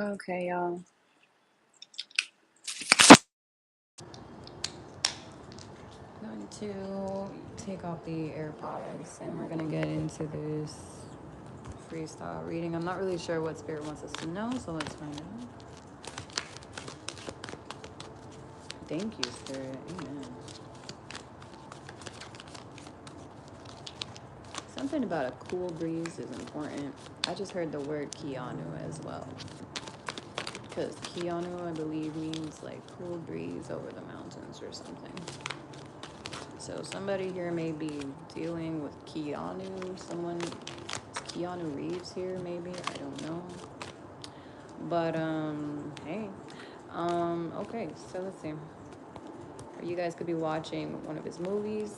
Okay, y'all. I'm going to take off the AirPods and we're going to get into this freestyle reading. I'm not really sure what Spirit wants us to know, so let's find out. Thank you, Spirit. Amen. Something about a cool breeze is important. I just heard the word Keanu as well. Because Keanu, I believe, means like cool breeze over the mountains or something. So somebody here may be dealing with Keanu. Is Keanu Reeves here, maybe? I don't know. But, hey. Okay, so let's see. You guys could be watching one of his movies.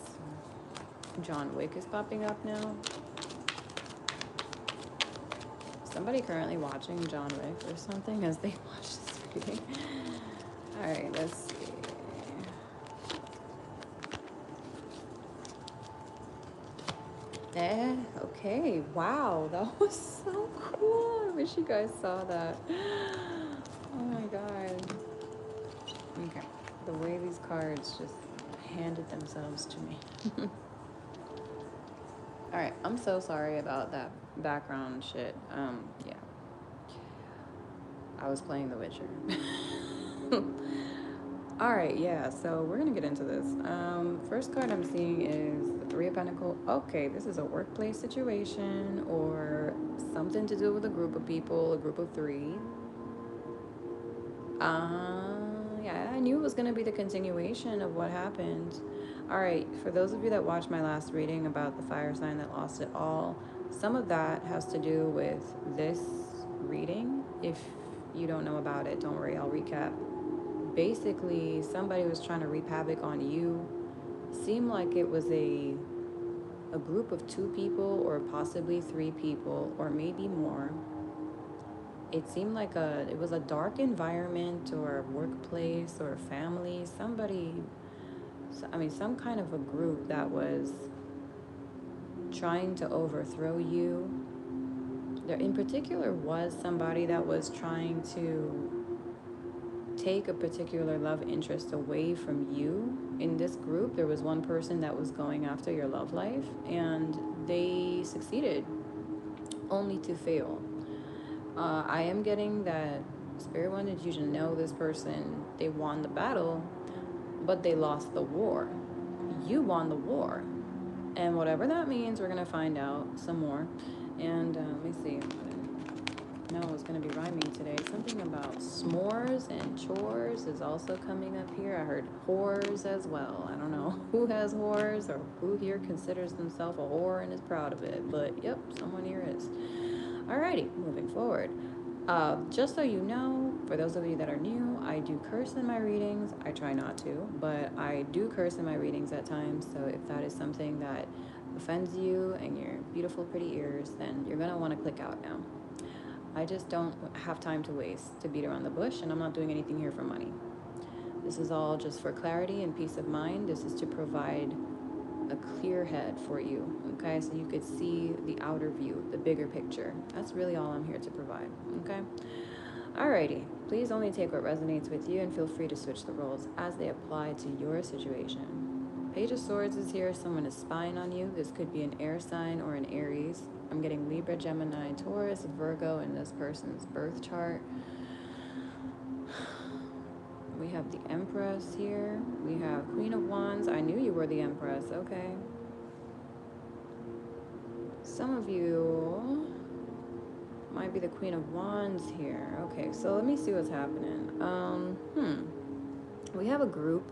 John Wick is popping up now. Somebody currently watching John Wick or something as they watch this reading. Alright, let's see. Okay. Wow, that was so cool. I wish you guys saw that. Oh my god. Okay. The way these cards just handed themselves to me. Alright, I'm so sorry about that background shit. Yeah. I was playing The Witcher. Alright, yeah, so we're gonna get into this. First card I'm seeing is the Three of Pentacles. Okay, this is a workplace situation or something to do with a group of people, a group of three. Yeah, I knew it was gonna be the continuation of what happened. Alright, for those of you that watched my last reading about the fire sign that lost it all, some of that has to do with this reading. If you don't know about it, don't worry, I'll recap. Basically, somebody was trying to reap havoc on you. Seemed like it was a group of two people or possibly three people or maybe more. It seemed like it was a dark environment or a workplace or a family. Some kind of a group that was trying to overthrow you. There in particular was somebody that was trying to take a particular love interest away from you. In this group, there was one person that was going after your love life, and they succeeded, only to fail. I am getting that Spirit wanted you to know this person, they won the battle, but they lost the war. You won the war. And whatever that means, we're going to find out some more. And let me see. No, it's going to be rhyming today. Something about s'mores and chores is also coming up here. I heard whores as well. I don't know who has whores or who here considers themselves a whore and is proud of it. But yep, someone here is. Alrighty, moving forward. Just so you know, for those of you that are new, I do curse in my readings. I try not to, but I do curse in my readings at times. So if that is something that offends you and your beautiful, pretty ears, then you're going to want to click out now. I just don't have time to waste to beat around the bush, and I'm not doing anything here for money. This is all just for clarity and peace of mind. This is to provide a clear head for you, okay? So you could see the outer view, the bigger picture. That's really all I'm here to provide, okay? Alrighty, please only take what resonates with you and feel free to switch the roles as they apply to your situation. Page of Swords is here. Someone is spying on you. This could be an air sign or an Aries. I'm getting Libra, Gemini, Taurus, Virgo in this person's birth chart. We have the Empress here. We have Queen of Wands. I knew you were the Empress. Okay. Some of you might be the Queen of Wands here. Okay, so let me see what's happening. We have a group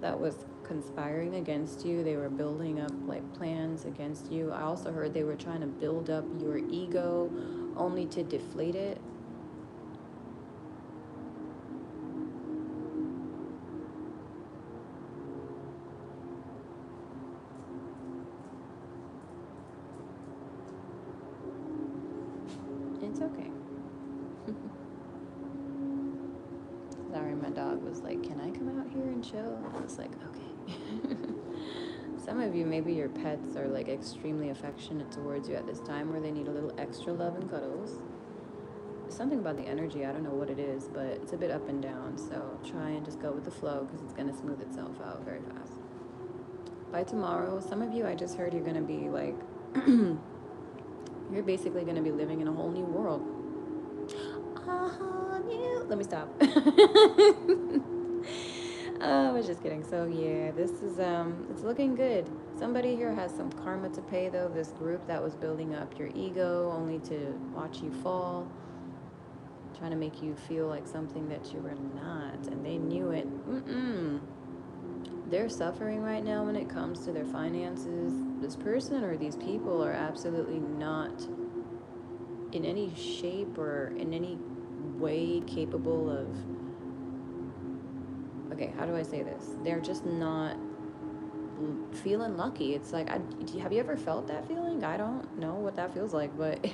that was conspiring against you. They were building up like plans against you. I also heard they were trying to build up your ego only to deflate it. It's okay. Sorry, my dog was like, "Can I come out here and chill?" I was like, "Okay." Some of you, maybe your pets are like extremely affectionate towards you at this time where they need a little extra love and cuddles. something about the energy. I don't know what it is, but it's a bit up and down. So try and just go with the flow because it's going to smooth itself out very fast. By tomorrow, some of you, I just heard you're going to be like, you're basically going to be living in a whole new world. A whole new. Let me stop. I was just kidding. So yeah, this is it's looking good. Somebody here has some karma to pay though. This group that was building up your ego only to watch you fall, trying to make you feel like something that you were not, and they knew it. They're suffering right now when it comes to their finances. This person or these people are absolutely not in any shape or in any way capable of, okay, how do I say this? They're just not feeling lucky. It's like, have you ever felt that feeling? I don't know what that feels like, but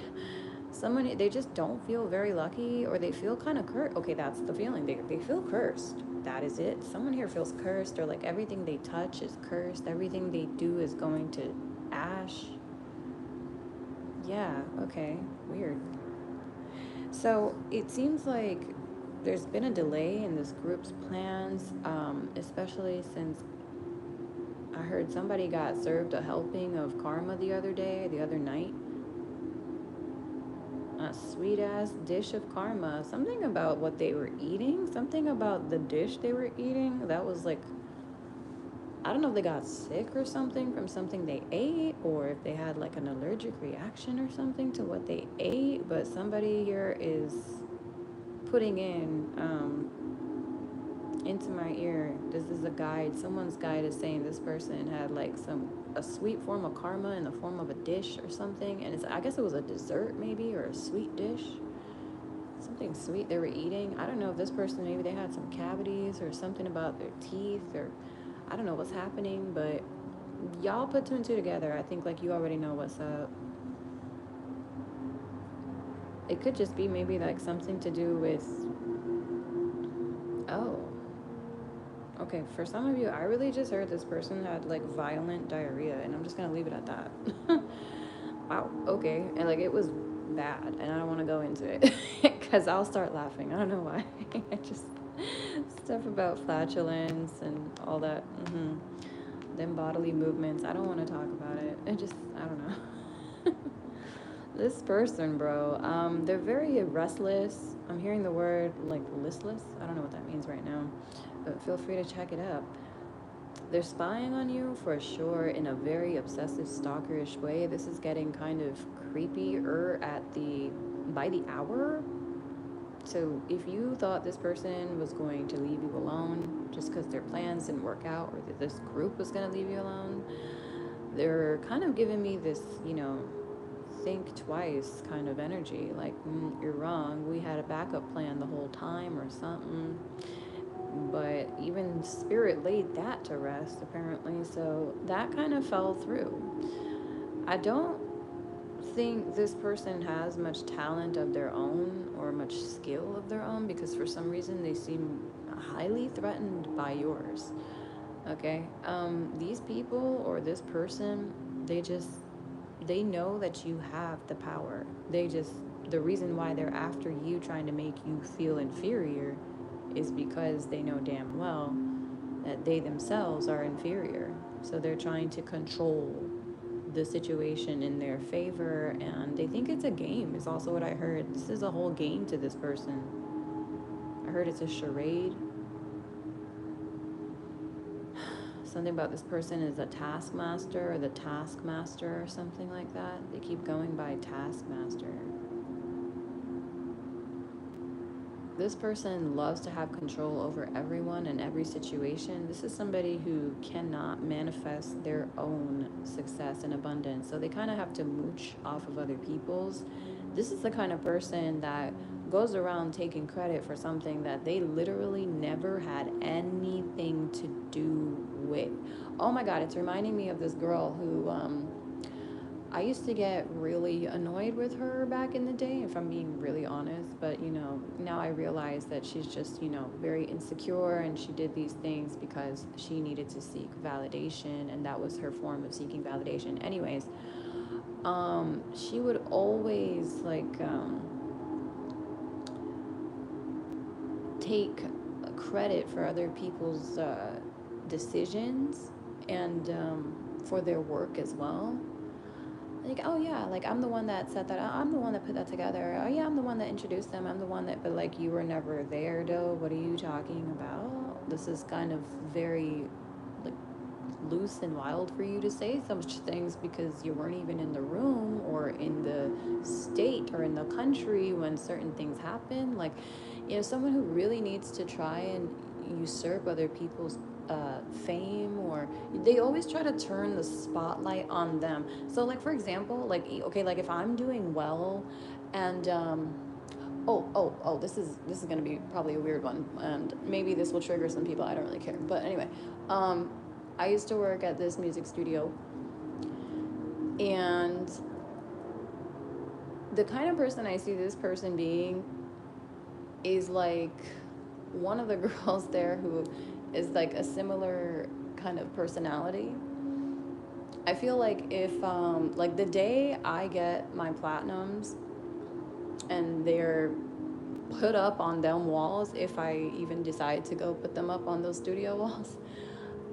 someone, they just don't feel very lucky, or they feel kind of cursed. Okay, that's the feeling. They feel cursed. That is it. Someone here feels cursed, or like everything they touch is cursed. Everything they do is going to ash. Yeah, okay, weird. So it seems like there's been a delay in this group's plans, especially since I heard somebody got served a helping of karma the other night. A sweet ass dish of karma. Something about what they were eating, something about the dish they were eating. That was like, I don't know if they got sick or something from something they ate, or if they had like an allergic reaction or something to what they ate. But somebody here is putting in into my ear, this is a guide, someone's guide is saying this person had like a sweet form of karma in the form of a dish or something, and it's, I guess it was a dessert maybe, or a sweet dish, something sweet they were eating. I don't know if this person, maybe they had some cavities or something about their teeth, or I don't know what's happening, but y'all put two and two together. I think like you already know what's up. It could just be maybe like something to do with, oh, okay, for some of you, I really just heard this person had like violent diarrhea, and I'm just gonna leave it at that. Wow, okay, and like it was bad, and I don't want to go into it because I'll start laughing. I don't know why. I just stuff about flatulence and all that. Them bodily movements. I don't want to talk about it. I don't know. This person, bro, they're very restless. I'm hearing the word like listless. I don't know what that means right now, but feel free to check it up. They're spying on you for sure in a very obsessive, stalkerish way. This is getting kind of creepier by the hour. So if you thought this person was going to leave you alone just because their plans didn't work out, or that this group was going to leave you alone, they're kind of giving me this, think twice kind of energy. Like, you're wrong. We had a backup plan the whole time or something. But even spirit laid that to rest, apparently. So that kind of fell through. I don't think this person has much talent of their own or much skill of their own, because for some reason they seem highly threatened by yours. Okay? These people or this person, they know that you have the power. The reason why they're after you, trying to make you feel inferior, is because they know damn well that they themselves are inferior. So they're trying to control the situation in their favor, and they think it's a game, is also what I heard. This is a whole game to this person. I heard it's a charade. Something about this person is a taskmaster, or the taskmaster, or something like that. They keep going by taskmaster. This person loves to have control over everyone and every situation. This is somebody who cannot manifest their own success and abundance. So they kind of have to mooch off of other people's. This is the kind of person that goes around taking credit for something that they literally never had anything to do with. Oh my God, it's reminding me of this girl who, I used to get really annoyed with her back in the day, if I'm being really honest. But, now I realize that she's just, very insecure, and she did these things because she needed to seek validation, and that was her form of seeking validation. Anyways, she would always, like, take credit for other people's decisions and for their work as well. Like, oh yeah, like I'm the one that said that. I'm the one that put that together. Oh yeah, I'm the one that introduced them. I'm the one that, but like you were never there though. What are you talking about? This is kind of very like loose and wild for you to say such things because you weren't even in the room or in the state or in the country when certain things happen. Like, someone who really needs to try and usurp other people's fame, or they always try to turn the spotlight on them. So like, for example, like, okay, like if I'm doing well and this is gonna be probably a weird one, and maybe this will trigger some people. I don't really care, but anyway, I used to work at this music studio, and the kind of person I see this person being is like one of the girls there who is like a similar kind of personality. I feel like if like the day I get my platinums and they're put up on them walls, if I even decide to go put them up on those studio walls,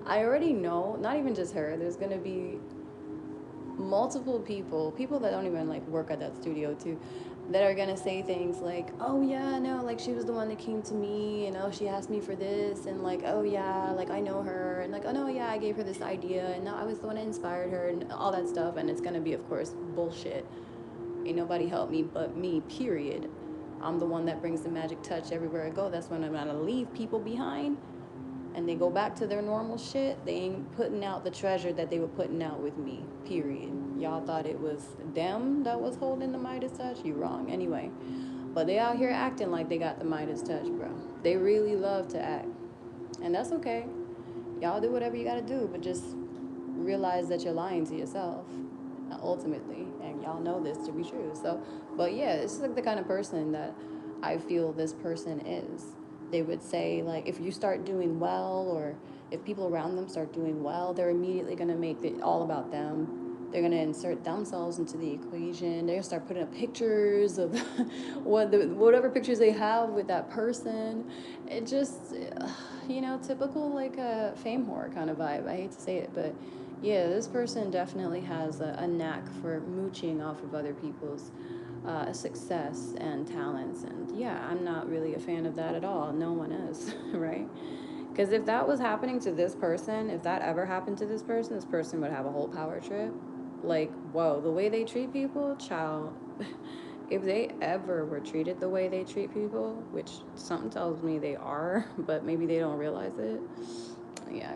I already know, not even just her, there's gonna be multiple people that don't even like work at that studio too, that are gonna say things like, oh yeah, no, like she was the one that came to me and oh she asked me for this, and like, oh yeah, like I know her, and like, oh no, yeah, I gave her this idea and no, I was the one that inspired her, and all that stuff. And it's gonna be, of course, bullshit. Ain't nobody helped me but me, period. I'm the one that brings the magic touch everywhere I go. That's when I'm gonna leave people behind and they go back to their normal shit. They ain't putting out the treasure that they were putting out with me, period. Y'all thought it was them that was holding the Midas touch? You wrong. Anyway, but they out here acting like they got the Midas touch, bro. They really love to act, and that's okay. Y'all do whatever you gotta do, but just realize that you're lying to yourself, ultimately, and y'all know this to be true. So, but yeah, it's like the kind of person that I feel this person is. They would say, like, if you start doing well, or if people around them start doing well, they're immediately gonna make it all about them. They're gonna insert themselves into the equation. They're gonna start putting up pictures of whatever pictures they have with that person. It just, typical like a fame whore kind of vibe. I hate to say it, but yeah, this person definitely has a knack for mooching off of other people's success and talents. And yeah, I'm not really a fan of that at all. No one is, right? Because if that was happening to this person, if that ever happened to this person would have a whole power trip. Like, whoa, the way they treat people, child. If they ever were treated the way they treat people, which something tells me they are, but maybe they don't realize it, yeah,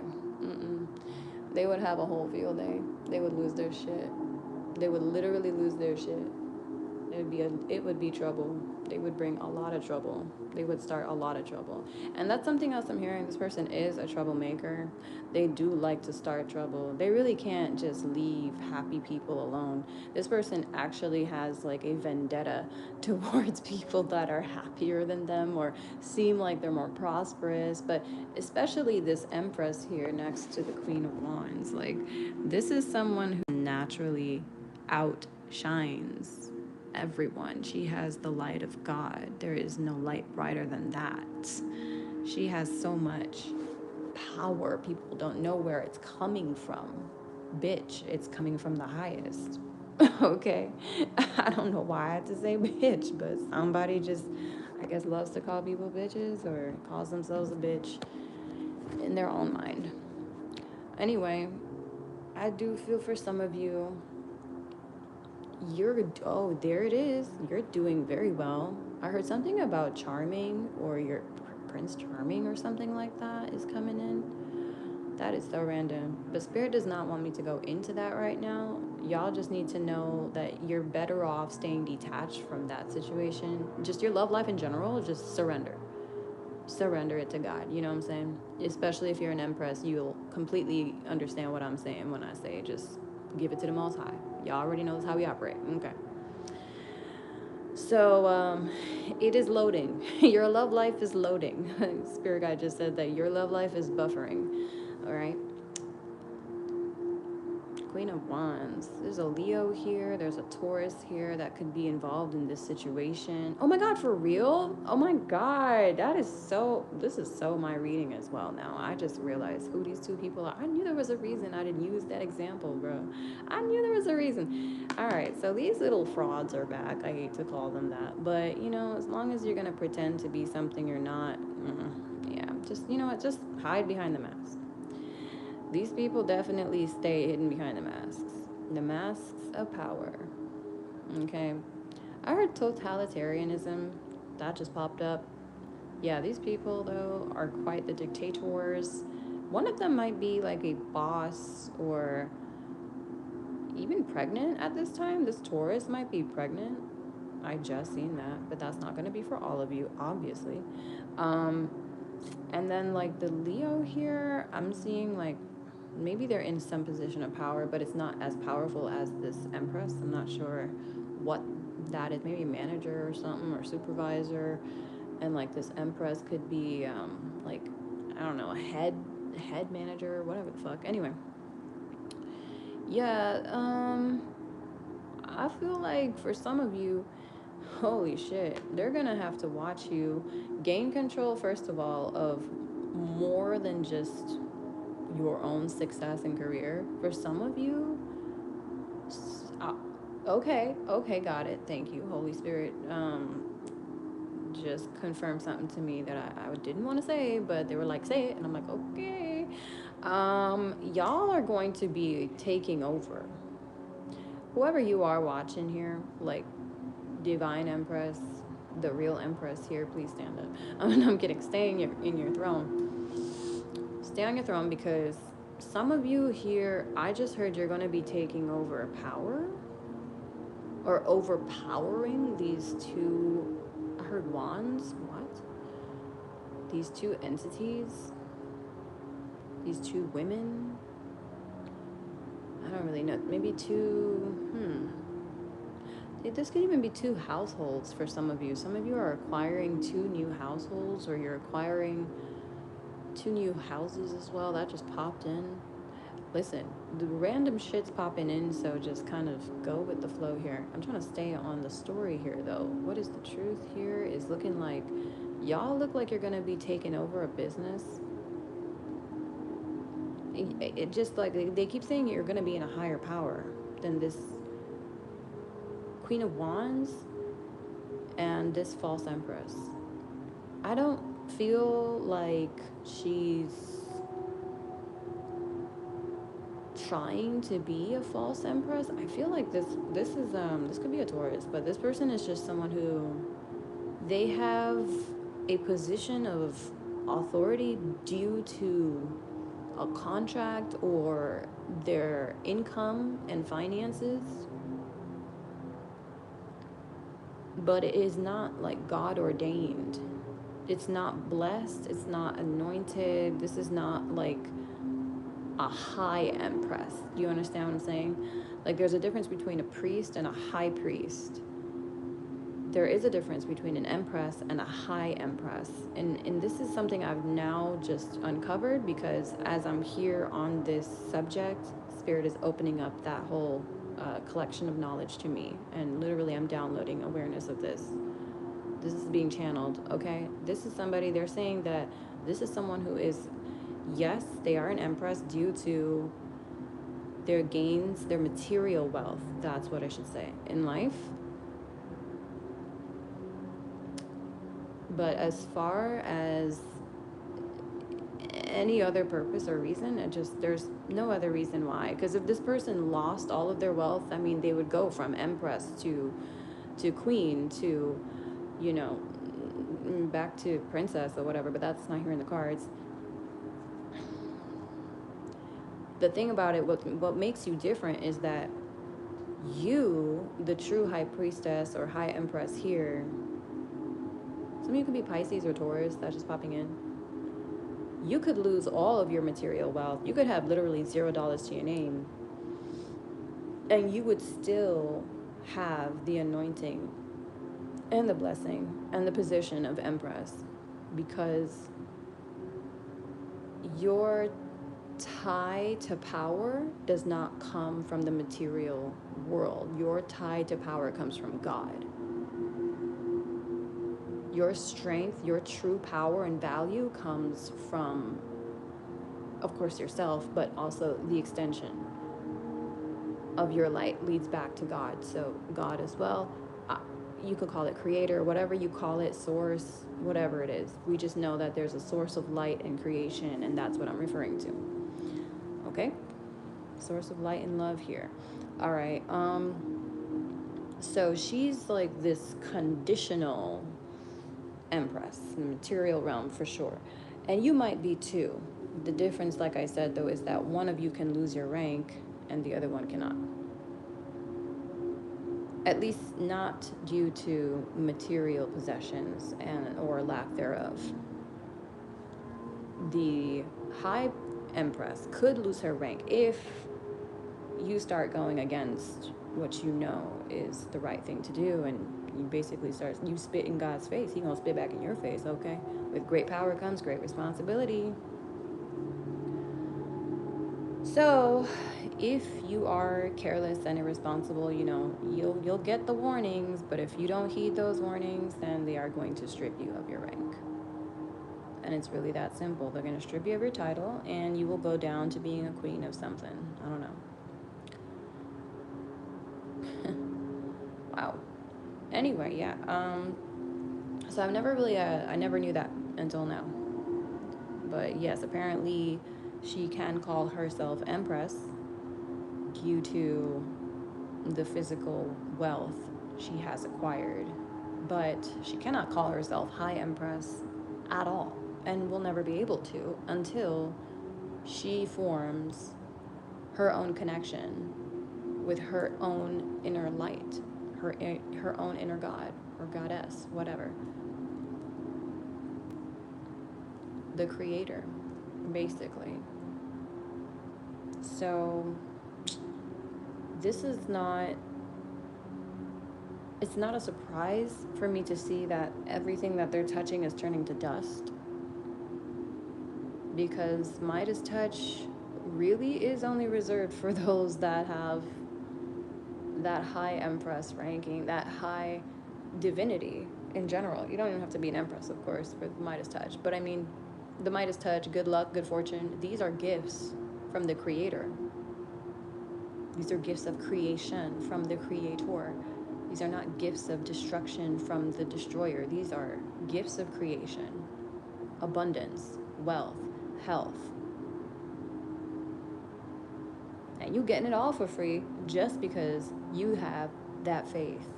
they would have a whole field day. They would lose their shit. They would literally lose their shit. It would be trouble. They would bring a lot of trouble. They would start a lot of trouble. And that's something else I'm hearing. This person is a troublemaker. They do like to start trouble. They really can't just leave happy people alone. This person actually has like a vendetta towards people that are happier than them or seem like they're more prosperous. But especially this Empress here next to the Queen of Wands. Like, this is someone who naturally outshines everyone. She has the light of God. There is no light brighter than that. She has so much power. People don't know where it's coming from. Bitch, it's coming from the highest. Okay? I don't know why I had to say bitch, but somebody just, I guess, loves to call people bitches or calls themselves a bitch in their own mind. Anyway, I do feel for some of you. There it is. You're doing very well. I heard something about Charming, or your Prince Charming or something like that is coming in. That is so random. But Spirit does not want me to go into that right now. Y'all just need to know that you're better off staying detached from that situation. Just your love life in general, just surrender. Surrender it to God. You know what I'm saying? Especially if you're an Empress, you'll completely understand what I'm saying when I say just give it to the Most High. Y'all already know how we operate. Okay. So, it is loading. Your love life is loading. Spirit guide just said that your love life is buffering. All right. Queen of Wands. There's a Leo here. There's a Taurus here that could be involved in this situation. Oh my God, for real? Oh my God, this is so my reading as well now. I just realized who these two people are. I knew there was a reason I didn't use that example, bro. I knew there was a reason. All right, so these little frauds are back. I hate to call them that. But, as long as you're going to pretend to be something you're not, yeah, just, you know what, just hide behind the mask. These people definitely stay hidden behind the masks. The masks of power. Okay. I heard totalitarianism. That just popped up. Yeah, these people, though, are quite the dictators. One of them might be like a boss or even pregnant at this time. This Taurus might be pregnant. I just seen that, but that's not going to be for all of you, obviously. And then, like, the Leo here, I'm seeing, like, maybe they're in some position of power, but it's not as powerful as this Empress. I'm not sure what that is. Maybe manager or something, or supervisor. And like this Empress could be like, I don't know, a head manager, whatever the fuck. Anyway, yeah, I feel like for some of you, holy shit, they're gonna have to watch you gain control, first of all, of more than just your own success and career. For some of you, uh, okay, got it. Thank you, Holy Spirit. Just confirmed something to me that I didn't want to say, but they were like, say it, and I'm like, okay. Y'all are going to be taking over. Whoever you are watching here, like Divine Empress, the real Empress here, please stand up. I'm kidding. Stay in your throne. Stay on your throne, because some of you here, I just heard you're going to be taking over power or overpowering these two. I heard wands. What? These two entities, these two women. I don't really know. Maybe two. This could even be two households for some of you. Some of you are acquiring two new households, or you're acquiring two new houses as well. That just popped in. Listen, the random shit's popping in, so just kind of go with the flow here. I'm trying to stay on the story here, though. What is the truth here is looking like y'all look like you're going to be taking over a business. It just like they keep saying you're going to be in a higher power than this Queen of Wands and this false Empress. I don't feel like she's trying to be a false Empress. I feel like this could be a Taurus, but this person is just someone who they have a position of authority due to a contract or their income and finances, but it is not like God ordained. It's not blessed. It's not anointed. This is not like a high Empress. Do you understand what I'm saying? Like, there's a difference between a priest and a high priest. There is a difference between an Empress and a high Empress. And this is something I've now just uncovered, because as I'm here on this subject, Spirit is opening up that whole collection of knowledge to me. And literally, I'm downloading awareness of this. This is being channeled, okay? This is somebody, they're saying that this is someone who is, yes, they are an Empress due to their gains, their material wealth. That's what I should say in life. But as far as any other purpose or reason, there's no other reason why. Because if this person lost all of their wealth, I mean, they would go from Empress to Queen to, back to Princess or whatever, but that's not here in the cards. The thing about it, what makes you different is that you, the true High Priestess or High Empress here, some of you could be Pisces or Taurus, that's just popping in. You could lose all of your material wealth. You could have literally $0 to your name, and you would still have the anointing and the blessing and the position of Empress, because your tie to power does not come from the material world. Your tie to power comes from God. Your strength, your true power and value comes from, of course, yourself, but also the extension of your light leads back to God. So God as well. Uh, you could call it creator, whatever you call it, source, whatever it is. We just know that there's a source of light and creation, and that's what I'm referring to. Okay? Source of light and love here. All right. So she's like this conditional empress in the material realm for sure. And you might be too. The difference, like I said, though, is that one of you can lose your rank and the other one cannot. At least not due to material possessions and or lack thereof. The high empress could lose her rank if you start going against what you know is the right thing to do, and you basically start, you spit in God's face, he gonna spit back in your face. Okay, with great power comes great responsibility. So if you are careless and irresponsible, you know, you'll get the warnings, but if you don't heed those warnings, then they are going to strip you of your rank. And it's really that simple. They're going to strip you of your title and you will go down to being a queen of something. I don't know. Wow. Anyway, yeah. So I've never really I never knew that until now. But yes, apparently she can call herself empress due to the physical wealth she has acquired, but she cannot call herself high empress at all, and will never be able to until she forms her own connection with her own inner light, her own inner god or goddess, whatever, the creator, basically. So this is not, it's not a surprise for me to see that everything that they're touching is turning to dust, because Midas touch really is only reserved for those that have that high empress ranking, that high divinity in general. You don't even have to be an empress, of course, for Midas touch, but I mean, the Midas touch, good luck, good fortune, these are gifts from the creator. These are gifts of creation from the creator. These are not gifts of destruction from the destroyer. These are gifts of creation, abundance, wealth, health. And you getting it all for free just because you have that faith.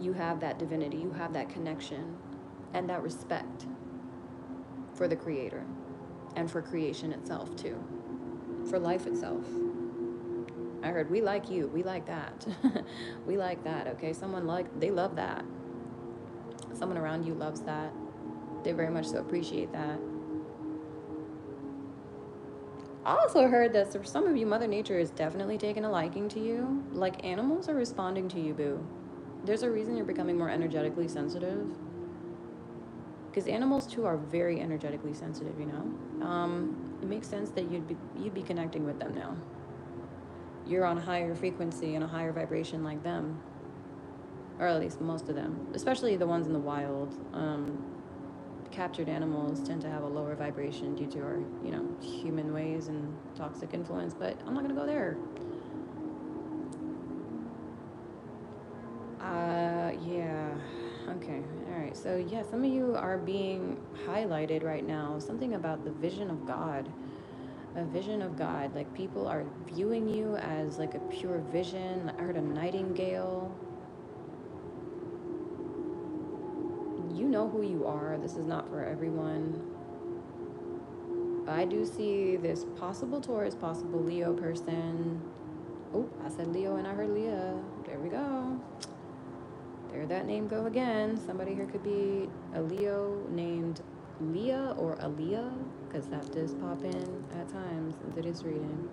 You have that divinity, you have that connection and that respect for the creator and for creation itself too, for life itself. I heard we like you, we like that. We like that, okay? Someone like, they love that. Someone around you loves that. They very much so appreciate that. I also heard that for some of you, Mother Nature is definitely taking a liking to you. Like animals are responding to you, boo. There's a reason you're becoming more energetically sensitive. Because animals too are very energetically sensitive, you know? It makes sense that you'd be connecting with them now. You're on a higher frequency and a higher vibration like them. Or at least most of them. Especially the ones in the wild. Captured animals tend to have a lower vibration due to our, you know, human ways and toxic influence, but I'm not gonna go there. Yeah, okay, all right. So yeah, some of you are being highlighted right now. Something about the vision of God, a vision of God. Like people are viewing you as like a pure vision. I heard a nightingale. You know who you are. This is not for everyone. I do see this possible Taurus, possible Leo person. Oh, I said Leo and I heard Leah. There we go. There that name go again. Somebody here could be a Leo named Leah or Aaliyah, because that does pop in at times into this reading.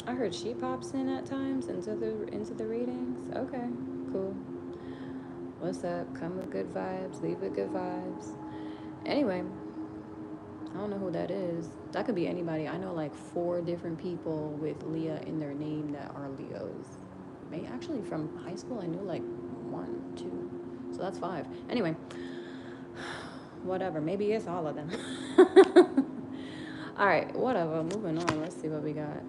I heard she pops in at times into the readings. Okay, cool. What's up? Come with good vibes, leave with good vibes. Anyway, I don't know who that is. That could be anybody. I know like 4 different people with Leah in their name that are Leos. May actually from high school I knew like 1, 2. So that's 5. Anyway, whatever. Maybe it's all of them. All right, whatever. Moving on. Let's see what we got.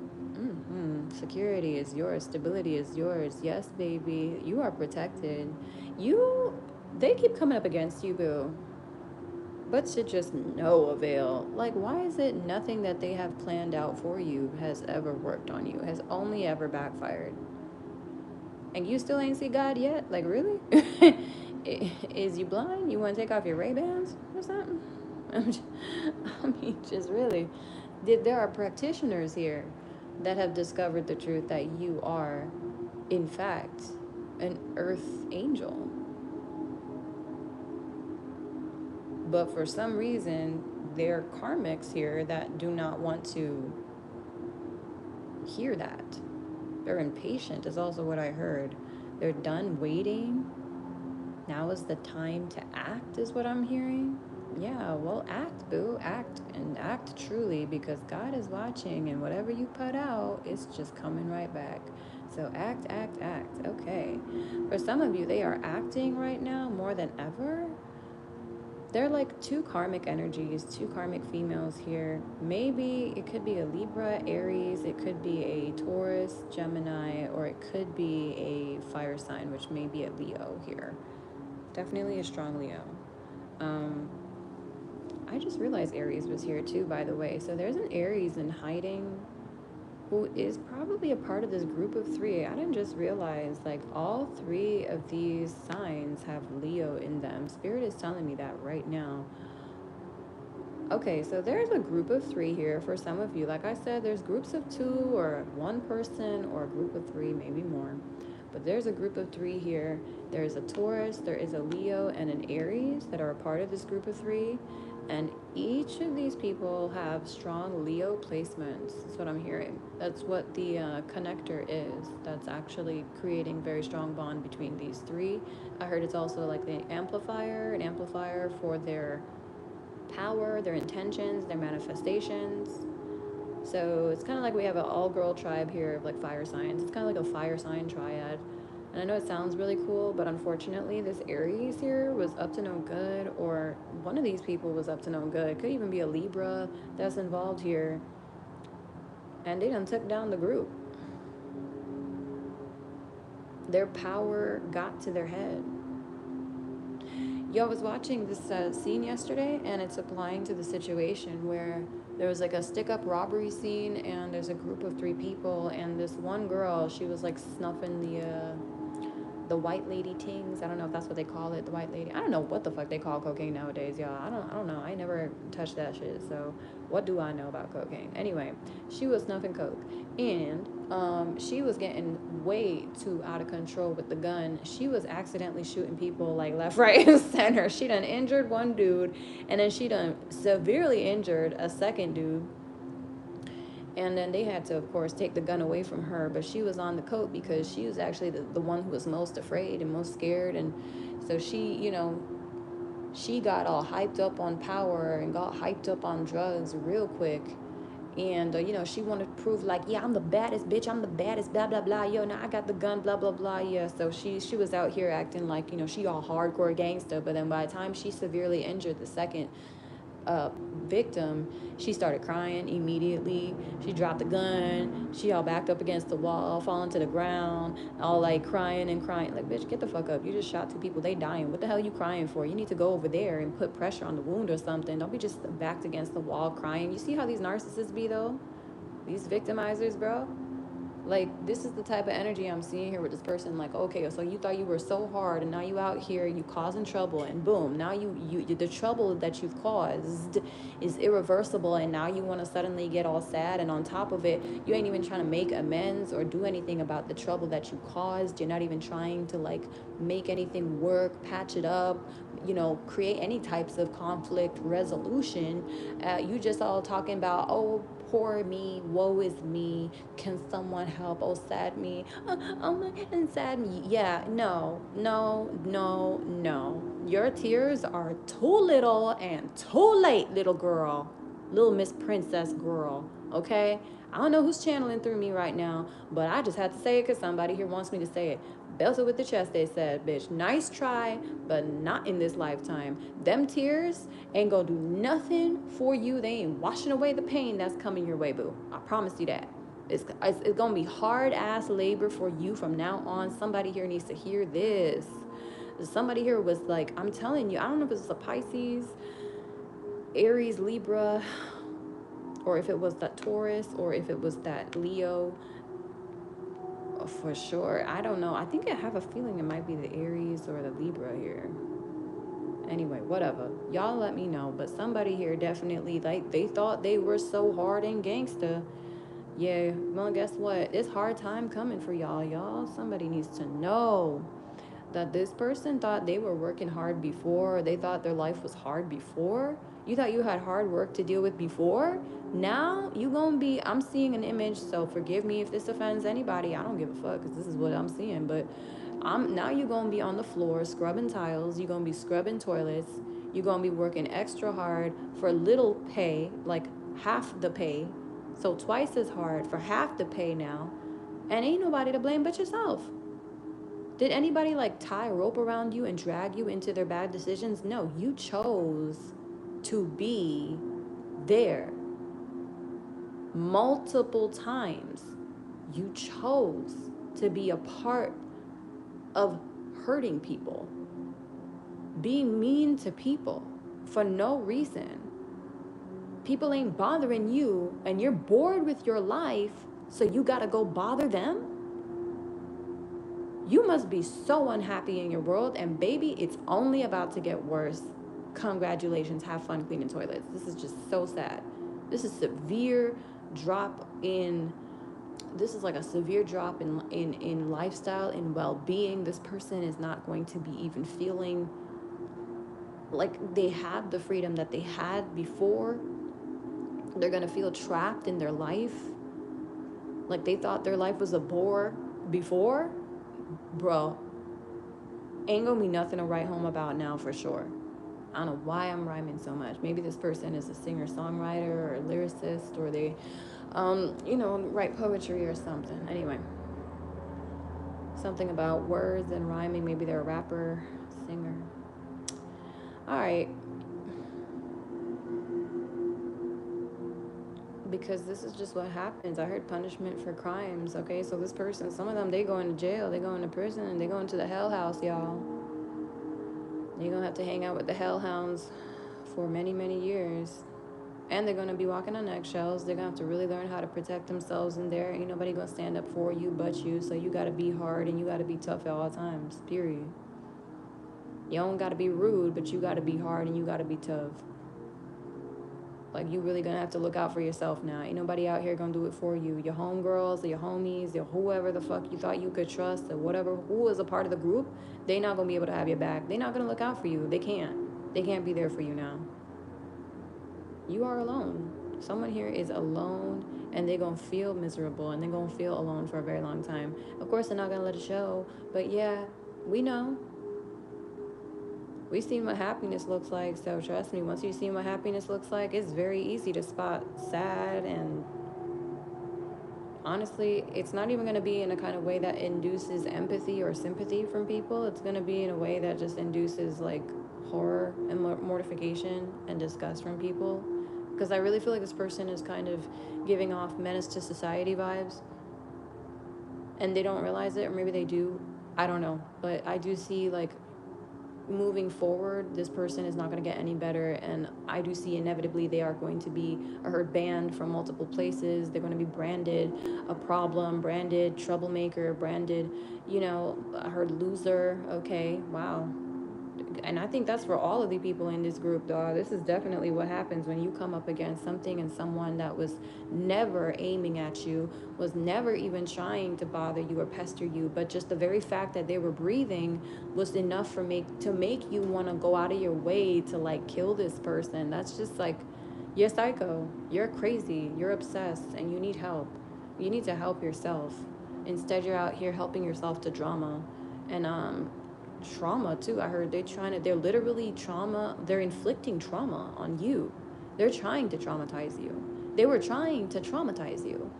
Security is yours. Stability is yours. Yes, baby. You are protected. You. They keep coming up against you, boo. But to just no avail. Like, why is it nothing that they have planned out for you has ever worked on you? Has only ever backfired? And you still ain't see God yet? Like, really? Is you blind? You want to take off your Ray-Bans or something? I mean, just really. There are practitioners here that have discovered the truth that you are, in fact, an earth angel. But for some reason, there are karmics here that do not want to hear that. They're impatient, is also what I heard. They're done waiting. Now is the time to act, is what I'm hearing. Yeah, well, act, boo. Act, and act truly, because God is watching, and whatever you put out, it's just coming right back. So act, act, act. Okay. For some of you, they are acting right now more than ever. They're like 2 karmic energies, 2 karmic females here. Maybe it could be a Libra, Aries, it could be a Taurus, Gemini, or it could be a fire sign, which may be a Leo here. Definitely a strong Leo. I just realized Aries was here too, by the way. So there's an Aries in hiding who is probably a part of this group of 3. I didn't just realize, like, all 3 of these signs have Leo in them. Spirit is telling me that right now. Okay, so there's a group of 3 here for some of you. Like I said, there's groups of 2 or 1 person or a group of 3, maybe more. But there's a group of 3 here. There's a Taurus, there is a Leo, and an Aries that are a part of this group of 3. And each of these people have strong Leo placements. That's what I'm hearing. That's what the connector is. That's actually creating very strong bond between these 3. I heard it's also like the amplifier, an amplifier for their power, their intentions, their manifestations. So it's kind of like we have an all-girl tribe here of like fire signs. It's kind of like a fire sign triad. And I know it sounds really cool, but unfortunately this Aries here was up to no good, or one of these people was up to no good. Could even be a Libra that's involved here. And they done took down the group. Their power got to their head. Yo, I was watching this scene yesterday, and it's applying to the situation where there was like a stick-up robbery scene, and there's a group of 3 people, and this one girl, she was like snuffing the white lady tings. I don't know if that's what they call it, the white lady. I don't know what the fuck they call cocaine nowadays, y'all. I don't know. I never touched that shit. So what do I know about cocaine? Anyway, she was snuffing coke, and she was getting way too out of control with the gun. She was accidentally shooting people like left, right, and center. She done injured one dude, and then she done severely injured a second dude. And then they had to, of course, take the gun away from her. But she was on the coat because she was actually the one who was most afraid and most scared. And so she, she got all hyped up on power and got hyped up on drugs real quick. And, she wanted to prove like, yeah, I'm the baddest bitch. I'm the baddest, blah, blah, blah. Yo, now I got the gun, blah, blah, blah. Yeah, so she was out here acting like, she all hardcore gangster. But then by the time she severely injured the second victim, she started crying immediately. She dropped the gun. She all backed up against the wall, falling to the ground, all like crying and crying. Like, bitch, get the fuck up. You just shot 2 people. They dying. What the hell are you crying for? You need to go over there and put pressure on the wound or something. Don't be just backed against the wall crying. You see how these narcissists be though? These victimizers, bro. Like, this is the type of energy I'm seeing here with this person. Like, okay, so you thought you were so hard, and now you out here, you causing trouble, and boom, now you the trouble that you've caused is irreversible, and now you want to suddenly get all sad, and on top of it, you ain't even trying to make amends or do anything about the trouble that you caused. You're not even trying to like make anything work, patch it up, create any types of conflict resolution. You just all talking about, oh, poor me, woe is me, can someone help, oh, sad me, oh my, and sad me. Yeah, no, no, no, no. Your tears are too little and too late, little girl, little Miss Princess girl, okay? I don't know who's channeling through me right now, but I just had to say it because somebody here wants me to say it. Belt it with the chest, they said, bitch. Nice try, but not in this lifetime. Them tears ain't gonna do nothing for you. They ain't washing away the pain that's coming your way, boo. I promise you that. It's gonna be hard ass labor for you from now on. Somebody here needs to hear this. Somebody here was like, I'm telling you, I don't know if it was a Pisces, Aries, Libra, or if it was that Taurus, or if it was that Leo. For sure. I don't know. I think I have a feeling it might be the Aries or the Libra here. Anyway, whatever. Y'all let me know. But somebody here definitely, like, they thought they were so hard and gangsta. Yeah, well, guess what? It's hard time coming for y'all. Somebody needs to know that this person thought they were working hard before. They thought their life was hard before. You thought you had hard work to deal with before. Now you gonna be, I'm seeing an image, so forgive me if this offends anybody. I don't give a fuck because this is what I'm seeing. But now you gonna be on the floor scrubbing tiles. You gonna be scrubbing toilets. You gonna be working extra hard for little pay, like half the pay. So twice as hard for half the pay now. And ain't nobody to blame but yourself. Did anybody like tie a rope around you and drag you into their bad decisions? No, you chose to be there multiple times. You chose to be a part of hurting people, being mean to people for no reason. People ain't bothering you and you're bored with your life, so you gotta go bother them? You must be so unhappy in your world, and baby, it's only about to get worse. Congratulations, have fun cleaning toilets. This is just so sad. This is severe drop in, this is like a severe drop in lifestyle, in well-being. This person is not going to be even feeling like they had the freedom that they had before. They're gonna feel trapped in their life. Like they thought their life was a bore before. Bro, ain't gonna be nothing to write home about now for sure. I don't know why I'm rhyming so much. Maybe this person is a singer-songwriter or a lyricist, or they, write poetry or something. Anyway, something about words and rhyming. Maybe they're a rapper, singer. All right. Because this is just what happens. I heard punishment for crimes, okay? So this person, some of them, they go into jail, they go into prison, they go into the hell house, y'all. You're gonna have to hang out with the hellhounds for many, many years. And they're gonna be walking on eggshells. They're gonna have to really learn how to protect themselves in there. Ain't nobody gonna stand up for you but you. So you gotta be hard and you gotta be tough at all times, period. You don't gotta be rude, but you gotta be hard and you gotta be tough. Like, you really gonna have to look out for yourself now. Ain't nobody out here gonna do it for you. Your homegirls or your homies or whoever the fuck you thought you could trust or whatever, who is a part of the group, they not gonna be able to have your back. They not gonna look out for you. They can't. They can't be there for you now. You are alone. Someone here is alone, and they're gonna feel miserable, and they're gonna feel alone for a very long time. Of course, they're not gonna let it show, but yeah, we know. We've seen what happiness looks like, so trust me, once you've seen what happiness looks like, it's very easy to spot sad. And honestly, it's not even going to be in a kind of way that induces empathy or sympathy from people. It's going to be in a way that just induces like horror and mortification and disgust from people. Because I really feel like this person is kind of giving off menace to society vibes, and they don't realize it, or maybe they do. I don't know, but I do see like, moving forward, this person is not going to get any better, and I do see inevitably they are going to be, I heard, banned from multiple places. They're going to be branded a problem, branded troublemaker, branded, I heard loser. Okay, wow. And I think that's for all of the people in this group, dog. This is definitely what happens when you come up against something and someone that was never aiming at you, was never even trying to bother you or pester you, but just the very fact that they were breathing was enough for to make you want to go out of your way to like kill this person. That's just like, you're psycho, you're crazy, you're obsessed, and you need help. You need to help yourself. Instead, you're out here helping yourself to drama. And trauma too. I heard they're literally they're inflicting trauma on you. They're trying to traumatize you. They were trying to traumatize you.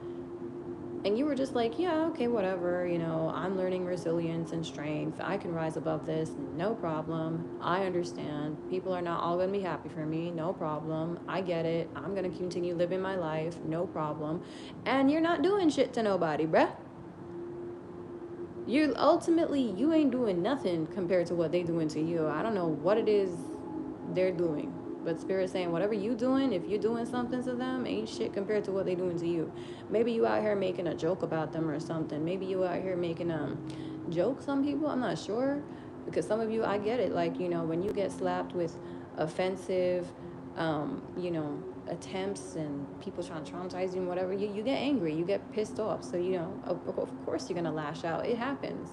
And you were just like, yeah, okay, whatever, I'm learning resilience and strength. I can rise above this, no problem. I understand. People are not all gonna be happy for me, no problem. I get it. I'm gonna continue living my life, no problem. And you're not doing shit to nobody, bruh. You ain't doing nothing compared to what they doing to you. I don't know what it is they're doing, but Spirit saying whatever you doing, if you're doing something to them, ain't shit compared to what they doing to you. Maybe you out here making a joke about them or something. Maybe you out here making jokes on people. I'm not sure, because some of you, I get it. Like, when you get slapped with offensive, attempts and people trying to traumatize you and whatever, you get angry, you get pissed off. So, of course you're going to lash out. It happens.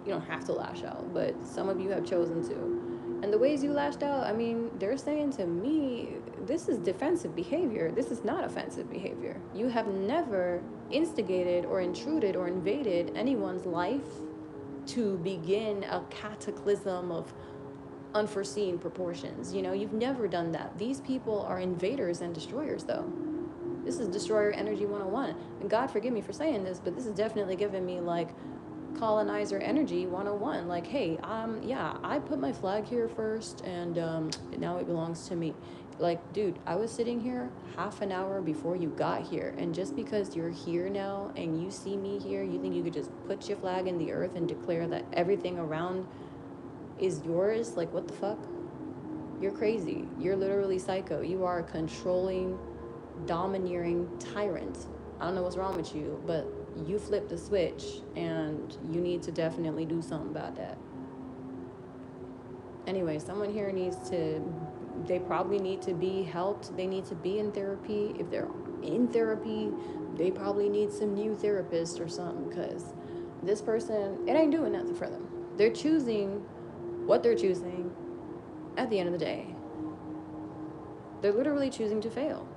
You don't have to lash out, but some of you have chosen to. And the ways you lashed out, I mean, they're saying to me, this is defensive behavior. This is not offensive behavior. You have never instigated or intruded or invaded anyone's life to begin a cataclysm of unforeseen proportions. You've never done that. These people are invaders and destroyers, though. This is Destroyer Energy 101. And God forgive me for saying this, but this is definitely giving me like colonizer energy 101. Like, hey, yeah, I put my flag here first, and now it belongs to me. Like, dude, I was sitting here half an hour before you got here, and just because you're here now and you see me here, you think you could just put your flag in the earth and declare that everything around is yours? Like, what the fuck? You're crazy. You're literally psycho. You are a controlling, domineering tyrant. I don't know what's wrong with you, but you flipped the switch, and you need to definitely do something about that. Anyway, someone here they probably need to be helped. They need to be in therapy. If they're in therapy, they probably need some new therapist or something, because this person, it ain't doing nothing for them. They're choosing what they're choosing at the end of the day. They're literally choosing to fail.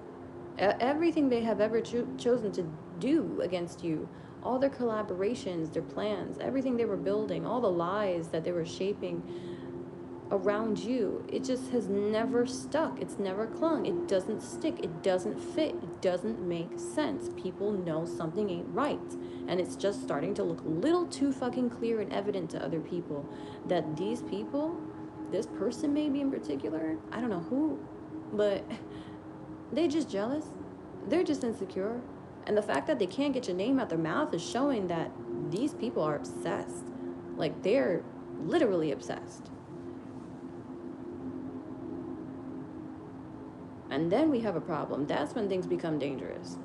Everything they have ever chosen to do against you, all their collaborations, their plans, everything they were building, all the lies that they were shaping around you, it just has never stuck. It's never clung. It doesn't stick. It doesn't fit. It doesn't make sense. People know something ain't right. And it's just starting to look a little too fucking clear and evident to other people that these people, this person maybe in particular, I don't know who, but they're just jealous. They're just insecure. And the fact that they can't get your name out their mouth is showing that these people are obsessed. Like, they're literally obsessed. And then we have a problem. That's when things become dangerous.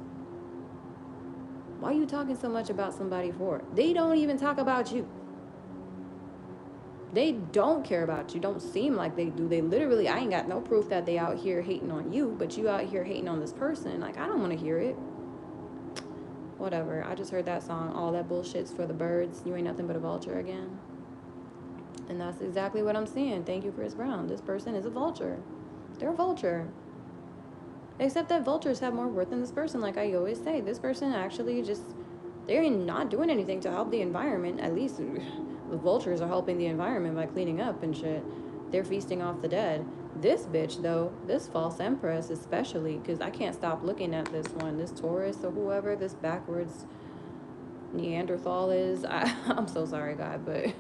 Why are you talking so much about somebody for? They don't even talk about you. They don't care about you. Don't seem like they do. They literally, I ain't got no proof that they out here hating on you, but you out here hating on this person. Like, I don't want to hear it. Whatever. I just heard that song, All That Bullshit's for the Birds. You ain't nothing but a vulture again. And that's exactly what I'm seeing. Thank you, Chris Brown. This person is a vulture. They're a vulture. Except that vultures have more worth than this person. Like I always say, this person actually just, they're not doing anything to help the environment. At least the vultures are helping the environment by cleaning up and shit. They're feasting off the dead. This bitch, though, this false empress especially, because I can't stop looking at this one, this Taurus or whoever this backwards Neanderthal is. I'm so sorry, God, but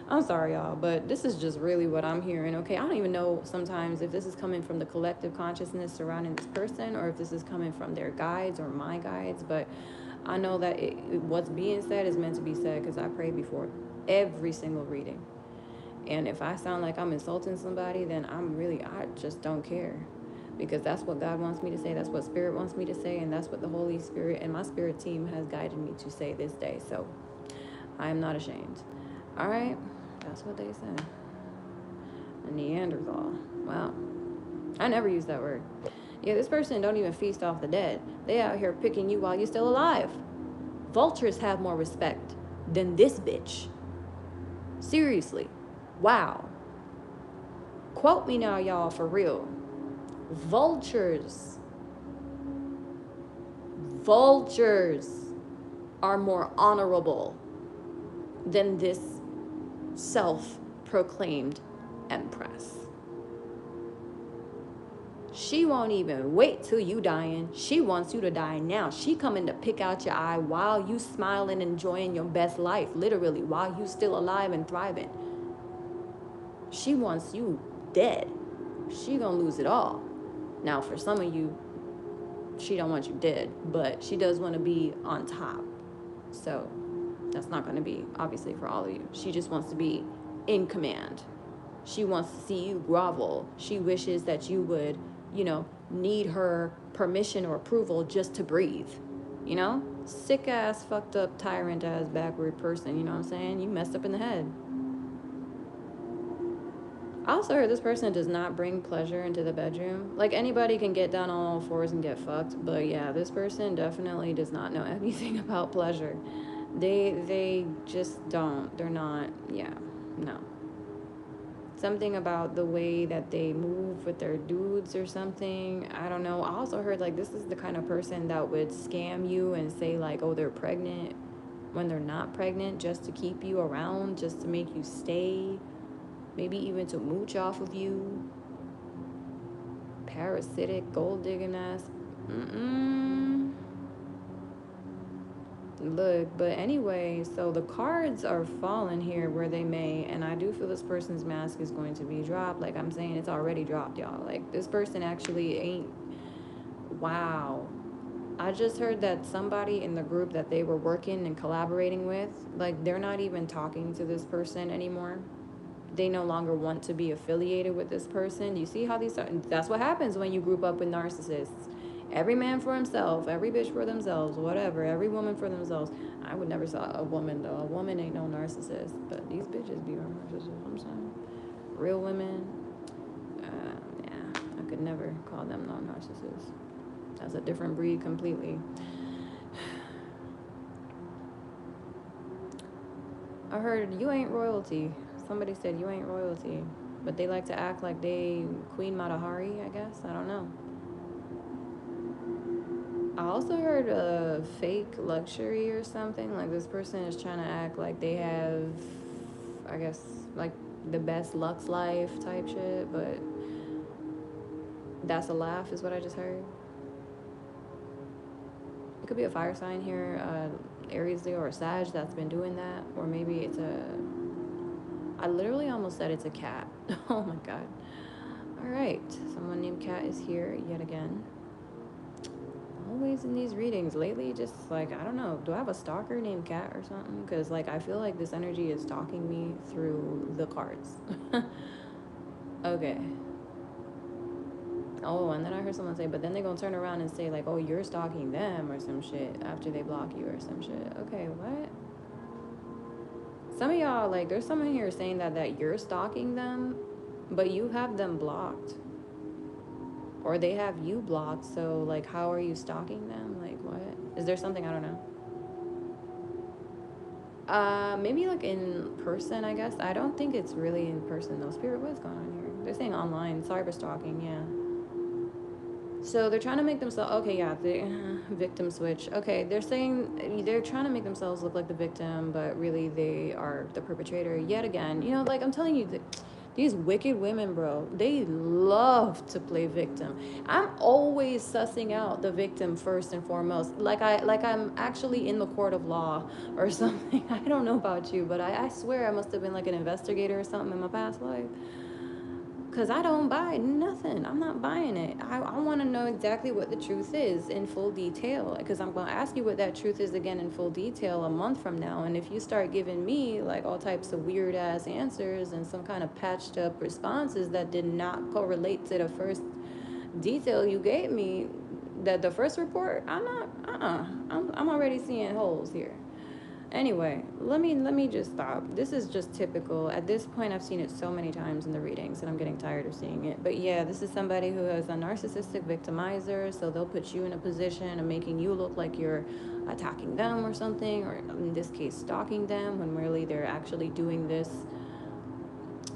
I'm sorry, y'all, but this is just really what I'm hearing. Okay, I don't even know sometimes if this is coming from the collective consciousness surrounding this person, or if this is coming from their guides or my guides, but I know that what's being said is meant to be said, because I pray before every single reading. And if I sound like I'm insulting somebody, then I just don't care, because that's what God wants me to say. That's what Spirit wants me to say. And that's what the Holy Spirit and my spirit team has guided me to say this day. So I am not ashamed. All right. That's what they say. A Neanderthal. Wow. I never use that word. Yeah, this person don't even feast off the dead. They out here picking you while you're still alive. Vultures have more respect than this bitch. Seriously. Wow. Quote me now, y'all, for real. Vultures. Vultures are more honorable than this self-proclaimed empress. She won't even wait till you dying. She wants you to die now. She coming to pick out your eye while you smiling, enjoying your best life, literally, while you still alive and thriving. She wants you dead. She gonna lose it all. Now, for some of you, she don't want you dead, but she does want to be on top. So that's not going to be, obviously, for all of you. She just wants to be in command. She wants to see you grovel. She wishes that you would, need her permission or approval just to breathe. Sick ass, fucked up, tyrant ass, backward person. You know what I'm saying? You messed up in the head. I also heard this person does not bring pleasure into the bedroom. Like, anybody can get down on all fours and get fucked, but yeah, this person definitely does not know anything about pleasure. They just don't. They're not, yeah, no. Something about the way that they move with their dudes or something. I don't know. I also heard, like, this is the kind of person that would scam you and say, like, oh, they're pregnant when they're not pregnant, just to keep you around, just to make you stay. Maybe even to mooch off of you. Parasitic, gold digging ass. Look, but anyway, so the cards are falling here where they may, and I do feel this person's mask is going to be dropped. Like I'm saying, it's already dropped, y'all. Like, this person actually ain't. Wow. I just heard that somebody in the group that they were working and collaborating with, like, they're not even talking to this person anymore. They no longer want to be affiliated with this person. You see how that's what happens when you group up with narcissists. Every man for himself, every bitch for themselves, whatever, every woman for themselves. I would never saw a woman, though. A woman ain't no narcissist, but these bitches be narcissists. I'm saying, real women, yeah, I could never call them no narcissists. That's a different breed completely. I heard you ain't royalty. Somebody said you ain't royalty, but they like to act like they Queen Matahari, I guess. I don't know. I also heard a fake luxury or something. Like, this person is trying to act like they have, I guess, like the best Lux life type shit, but that's a laugh is what I just heard. It could be a fire sign here, Aries, Leo, or Sag that's been doing that, or maybe it's I literally almost said it's a cat. Oh my god. All right, someone named Cat is here yet again. Always in these readings lately, just like, I don't know, do I have a stalker named Cat or something? Because, like, I feel like this energy is stalking me through the cards. Okay. Oh, and then I heard someone say, but then they're gonna turn around and say, like, oh, you're stalking them or some shit after they block you or some shit. Okay, what? Some of y'all, like, there's someone here saying that you're stalking them, but you have them blocked. Or they have you blocked, so, like, how are you stalking them? Like, what? Is there something? I don't know. Maybe, like, in person, I guess. I don't think it's really in person, though. Spirit, what's going on here? They're saying online. Cyber stalking, yeah. So they're trying to make themselves, okay, yeah, the victim switch. Okay, they're saying they're trying to make themselves look like the victim, but really they are the perpetrator yet again. Like, I'm telling you, these wicked women, bro, they love to play victim. I'm always sussing out the victim first and foremost. Like I'm actually in the court of law or something. I don't know about you, but I swear I must have been like an investigator or something in my past life. Because I don't buy nothing. I'm not buying it. I want to know exactly what the truth is in full detail. Because I'm going to ask you what that truth is again in full detail a month from now. And if you start giving me, like, all types of weird ass answers and some kind of patched up responses that did not correlate to the first detail you gave me, that the first report, I'm not, I'm already seeing holes here. Anyway, let me just stop. This is just typical. At this point, I've seen it so many times in the readings and I'm getting tired of seeing it. But yeah, this is somebody who is a narcissistic victimizer, so they'll put you in a position of making you look like you're attacking them or something, or in this case stalking them, when really they're actually doing this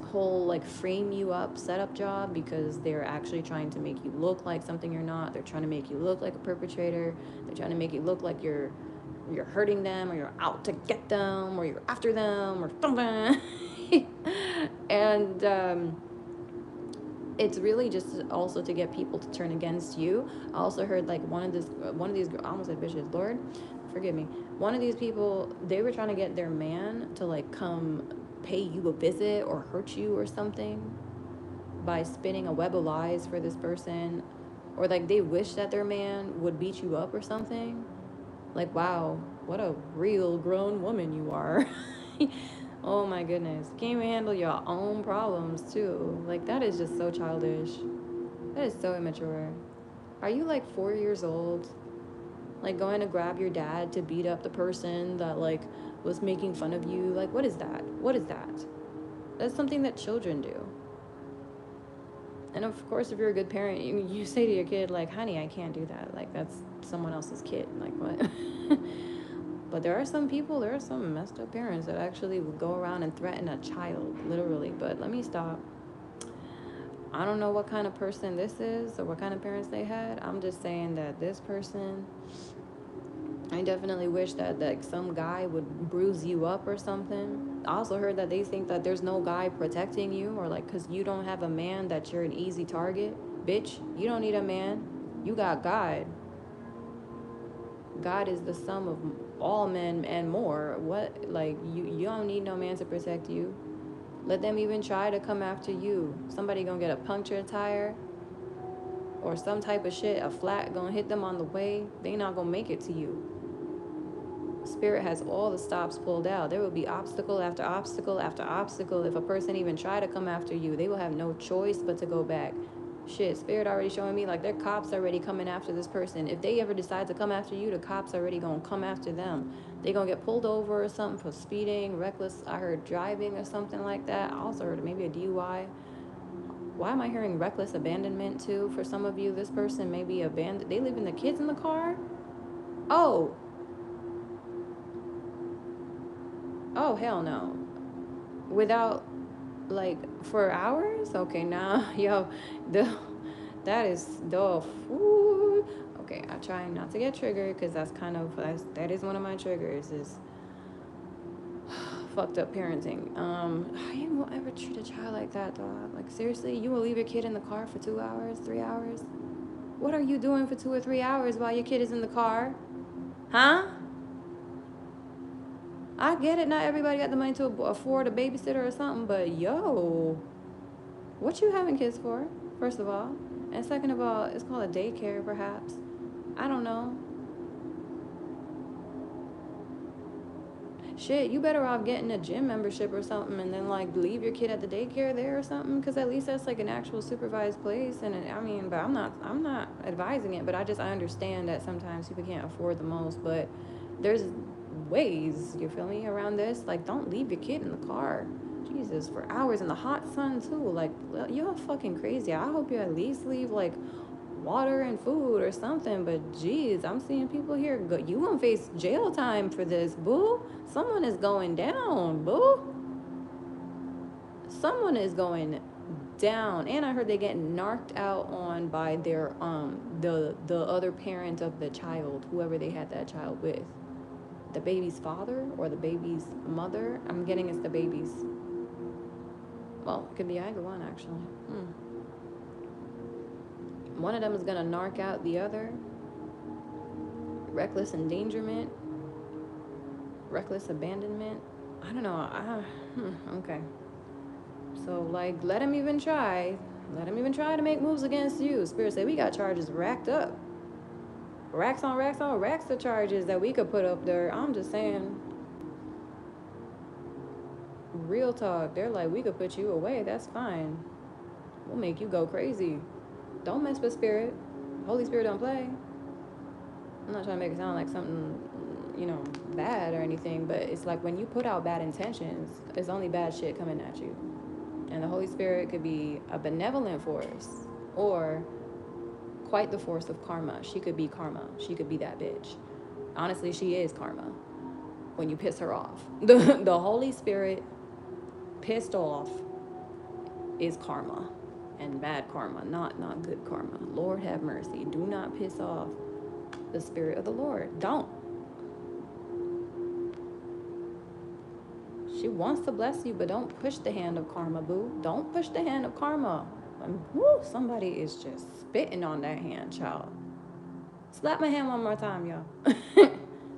whole like frame you up setup job, because they're actually trying to make you look like something you're not. They're trying to make you look like a perpetrator. They're trying to make you look like you're hurting them, or you're out to get them, or you're after them, or something. And it's really just also to get people to turn against you. I also heard like one of these, I almost said bitches, Lord forgive me, one of these people, they were trying to get their man to like come pay you a visit or hurt you or something by spinning a web of lies for this person, or like they wish that their man would beat you up or something. Like, wow, what a real grown woman you are. Oh my goodness. Can't even handle your own problems too. Like, that is just so childish. That is so immature. Are you like 4 years old? Like going to grab your dad to beat up the person that like was making fun of you? Like, what is that? What is that? That's something that children do. And of course, if you're a good parent, you say to your kid, like, honey, I can't do that. Like, that's someone else's kid. Like, what? But there are some messed up parents that actually will go around and threaten a child, literally. But let me stop. I don't know what kind of person this is or what kind of parents they had. I'm just saying that this person, I definitely wish that like some guy would bruise you up or something. I also heard that they think that there's no guy protecting you, or like because you don't have a man that you're an easy target. Bitch, you don't need a man. You got God. God is the sum of all men and more. What, like, you don't need no man to protect you. Let them even try to come after you. Somebody gonna get a punctured tire or some type of shit, a flat gonna hit them on the way. They not gonna make it to you. Spirit has all the stops pulled out. There will be obstacle after obstacle after obstacle. If a person even try to come after you, they will have no choice but to go back. Shit, Spirit already showing me like their cops already coming after this person. If they ever decide to come after you, the cops already gonna come after them. They gonna get pulled over or something for speeding, reckless, I heard driving or something like that. I also heard maybe a DUI. Why am I hearing reckless abandonment too? For some of you, this person may be abandoned. They leaving the kids in the car? Oh, oh hell no. Without, like, for hours? Okay, now, yo, the that is the ooh. Okay, I try not to get triggered because that is one of my triggers is fucked up parenting. How you will ever treat a child like that, dog? Like, seriously, you will leave your kid in the car for 2 hours, 3 hours? What are you doing for 2 or 3 hours while your kid is in the car? Huh? I get it, not everybody got the money to afford a babysitter or something, but yo, what you having kids for, first of all? And second of all, it's called a daycare, perhaps. I don't know. Shit, you better off getting a gym membership or something and then, like, leave your kid at the daycare there or something, because at least that's, like, an actual supervised place. And, I mean, but I'm not advising it, but I understand that sometimes people can't afford the most, but there's ways, you feel me, around this. Like, don't leave your kid in the car. Jesus, for hours in the hot sun too. Like, you're fucking crazy. I hope you at least leave like water and food or something. But geez, I'm seeing people here go, you gonna face jail time for this, boo. Someone is going down, boo. Someone is going down. And I heard they get narked out on by their the other parent of the child, whoever they had that child with. The baby's father or the baby's mother. I'm getting it's the baby's. Well, it could be either one, actually. One of them is going to narc out the other. Reckless endangerment. Reckless abandonment. I don't know. Okay. So, like, let him even try. Let him even try to make moves against you. Spirit say we got charges racked up. Racks on racks on racks of charges that we could put up there. I'm just saying. Real talk. They're like, we could put you away. That's fine. We'll make you go crazy. Don't mess with Spirit. Holy Spirit don't play. I'm not trying to make it sound like something you know, bad or anything, but it's like when you put out bad intentions, it's only bad shit coming at you. And the Holy Spirit could be a benevolent force or quite the force of karma. She could be karma. She could be that bitch. Honestly, she is karma when you piss her off. The Holy Spirit pissed off is karma, and bad karma, not good karma. Lord have mercy. Do not piss off the Spirit of the Lord. Don't. She wants to bless you, but don't push the hand of karma, boo. Don't push the hand of karma. Woo, somebody is just spitting on that hand, child. Slap my hand one more time, y'all.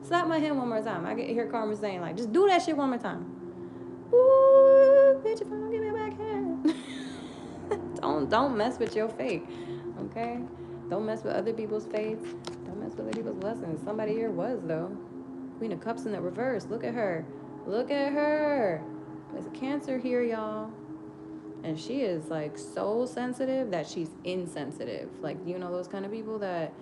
Slap my hand one more time. I get hear karma saying, like, just do that shit one more time. Ooh, bitch, if I don't give me a backhand. don't mess with your fate, okay? Don't mess with other people's fates. Don't mess with other people's blessings. Somebody here was, though. Queen of Cups in the reverse. Look at her. Look at her. There's a Cancer here, y'all. And she is, like, so sensitive that she's insensitive. Like, you know those kind of people that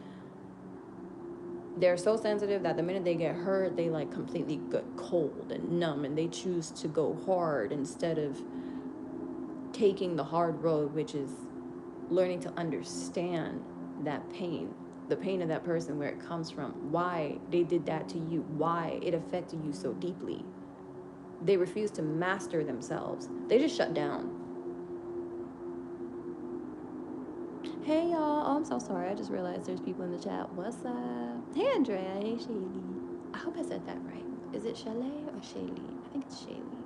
they're so sensitive that the minute they get hurt, they, like, completely get cold and numb, and they choose to go hard instead of taking the hard road, which is learning to understand that pain, the pain of that person, where it comes from, why they did that to you, why it affected you so deeply. They refuse to master themselves. They just shut down. Hey y'all, oh, I'm so sorry. I just realized there's people in the chat. What's up? Hey Andrea, hey Shaylee. I hope I said that right. Is it Chalet or Shaylee? I think it's Shaylee.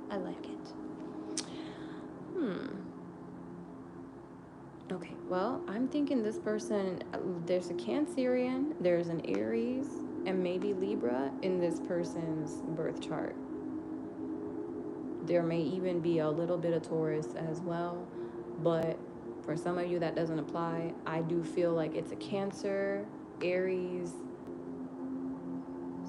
I like it. Okay, well, I'm thinking this person, there's a Cancerian, there's an Aries, and maybe Libra in this person's birth chart. There may even be a little bit of Taurus as well, but for some of you that doesn't apply. I do feel like it's a Cancer, Aries.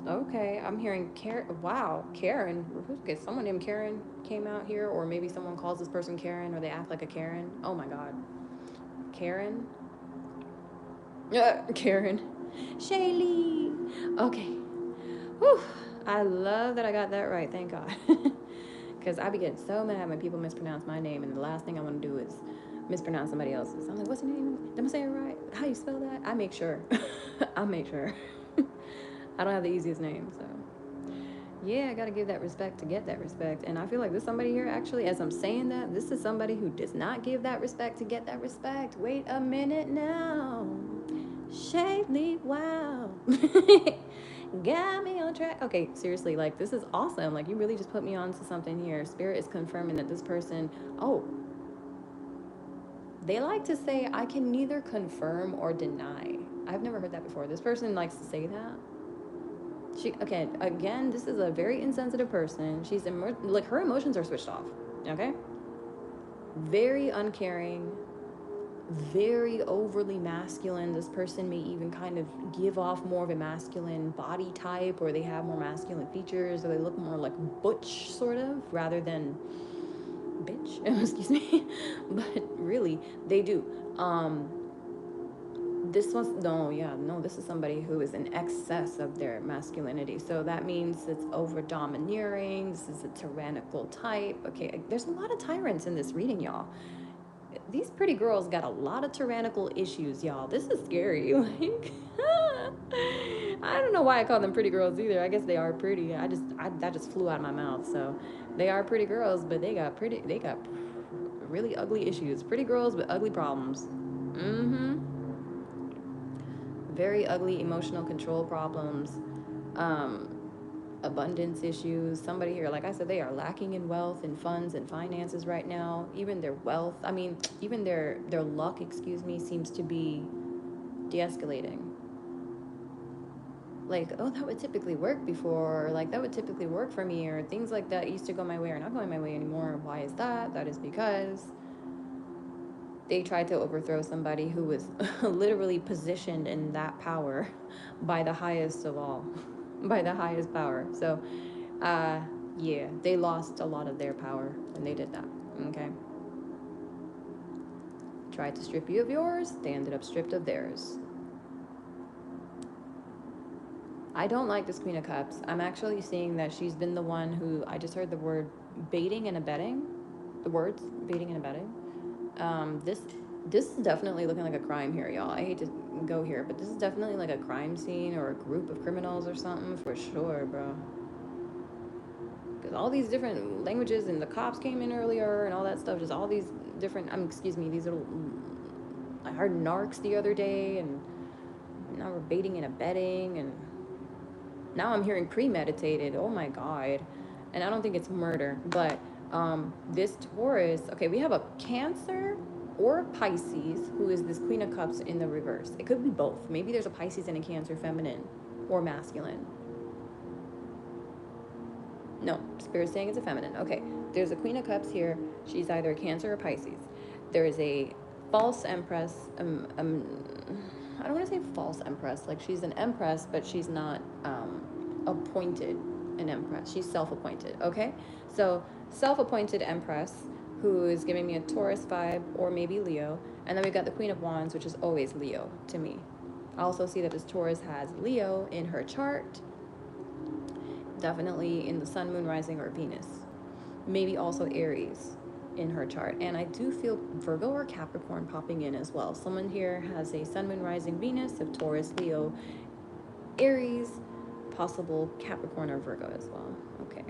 Okay, I'm hearing Karen. Wow, Karen. Okay, someone named Karen came out here, or maybe someone calls this person Karen, or they act like a Karen. Oh my God, Karen. Karen. Shaylee. Okay. Whew. I love that I got that right. Thank God. Because I be getting so mad when people mispronounce my name, and the last thing I want to do is mispronounce somebody else's. I'm like, what's your name? Am I saying it right? How you spell that? I make sure. I make sure. I don't have the easiest name, so. Yeah, I gotta give that respect to get that respect. And I feel like there's somebody here, actually, as I'm saying that, this is somebody who does not give that respect to get that respect. Wait a minute now. Shaylee, wow. Got me on track. Okay, seriously, like, this is awesome. Like, you really just put me on to something here. Spirit is confirming that this person, oh, they like to say, I can neither confirm or deny. I've never heard that before. This person likes to say that. Okay, again, this is a very insensitive person. She's like, her emotions are switched off. Okay, very uncaring, very overly masculine. This person may even kind of give off more of a masculine body type, or they have more masculine features, or they look more like butch, sort of, rather than bitch. Excuse me. But really, they do. This one's this is somebody who is in excess of their masculinity. So that means it's over domineering. This is a tyrannical type. Okay, there's a lot of tyrants in this reading, y'all. These pretty girls got a lot of tyrannical issues, y'all. This is scary. Like, I don't know why I call them pretty girls either. I guess they are pretty. That just flew out of my mouth. So they are pretty girls, but they got really ugly issues. Pretty girls with ugly problems. Very ugly emotional control problems, abundance issues. Somebody here, like I said, they are lacking in wealth and funds and finances right now. Even their wealth, even their luck, seems to be de-escalating. Like, oh, that would typically work before, or like that would typically work for me, or things like that used to go my way are not going my way anymore. Why is that? That is because they tried to overthrow somebody who was literally positioned in that power by the highest of all, by the highest power. So, yeah, they lost a lot of their power when they did that. Okay. Tried to strip you of yours, they ended up stripped of theirs. I don't like this Queen of Cups. I'm actually seeing that she's been the one who, I just heard the word baiting and abetting. The words baiting and abetting. This is definitely looking like a crime here, y'all. I hate to go here, but this is definitely like a crime scene or a group of criminals or something for sure, bro. Because all these different languages and the cops came in earlier and all that stuff, just all these different, excuse me, these little, I heard narcs the other day, and now we're baiting and abetting, and now I'm hearing premeditated. Oh my God. And I don't think it's murder, but this Taurus, okay, we have a Cancer or a Pisces who is this Queen of Cups in the reverse. It could be both. Maybe there's a Pisces and a Cancer, feminine or masculine. No, Spirit's saying it's a feminine. Okay, there's a Queen of Cups here. She's either a Cancer or Pisces. There is a false Empress. I don't want to say false Empress. Like, she's an Empress, but she's not appointed an Empress. She's self-appointed. Okay, so self-appointed Empress who is giving me a Taurus vibe or maybe Leo, and then we got the Queen of Wands, which is always Leo to me. I also see that this Taurus has Leo in her chart. Definitely in the Sun, Moon, Rising, or Venus. Maybe also Aries in her chart. And I do feel Virgo or Capricorn popping in as well. Someone here has a Sun, Moon, Rising, Venus of Taurus, Leo, Aries, possible Capricorn or Virgo as well. Okay.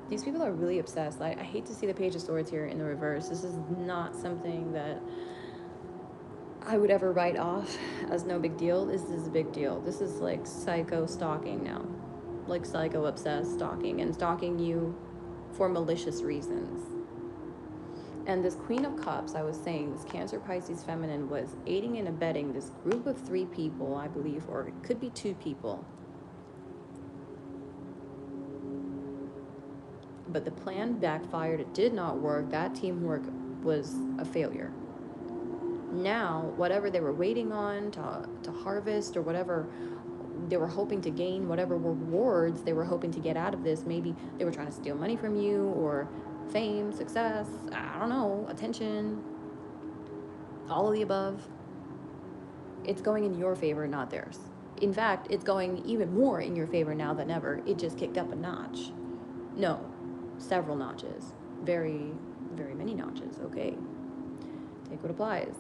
These people are really obsessed. I hate to see the Page of Swords here in the reverse. This is not something that I would ever write off as no big deal. This is a big deal. This is like psycho stalking now. Like psycho obsessed stalking, and stalking you for malicious reasons. And this Queen of Cups, I was saying, this Cancer Pisces feminine was aiding and abetting this group of 3 people, I believe, or it could be 2 people. But the plan backfired. It did not work. That teamwork was a failure. Now, whatever they were waiting on to harvest, or whatever they were hoping to gain, whatever rewards they were hoping to get out of this, maybe they were trying to steal money from you, or fame, success, I don't know, attention, all of the above. It's going in your favor, not theirs. In fact, it's going even more in your favor now than ever. It just kicked up a notch. No, several notches. Very, very many notches. Okay. Take what applies.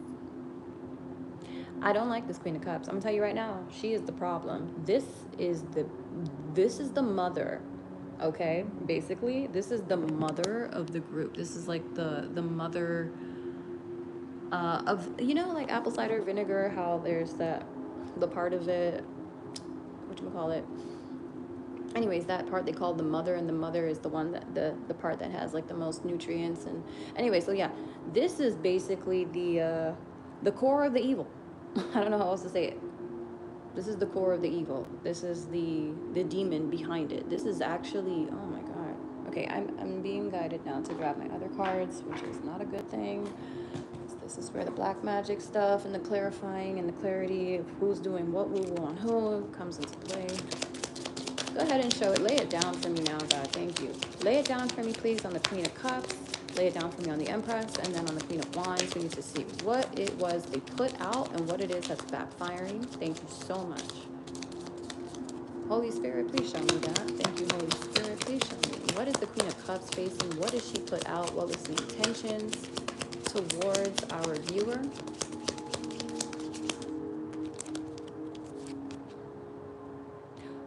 I don't like this Queen of Cups. I'm gonna tell you right now, she is the problem. This is the mother, okay? Basically, this is the mother of the group. This is like the mother of, you know, like apple cider vinegar, how there's the part of it, whatchamacallit? Anyways, that part they call the mother, and the mother is the one that the part that has like the most nutrients. And anyway, so yeah, this is basically the core of the evil. I don't know how else to say it. This is the core of the evil. This is the demon behind it. This is actually, oh my God. Okay, I'm being guided now to grab my other cards, which is not a good thing. This is where the black magic stuff and the clarifying and the clarity of who's doing what, woo on who comes into play. Go ahead and show it. Lay it down for me now, God. Thank you. Lay it down for me, please, on the Queen of Cups. Lay it down for me on the Empress, and then on the Queen of Wands. We need to see what it was they put out and what it is that's backfiring. Thank you so much. Holy Spirit, please show me that. Thank you, Holy Spirit. Please show me. What is the Queen of Cups facing? What does she put out? What was the intentions towards our viewer?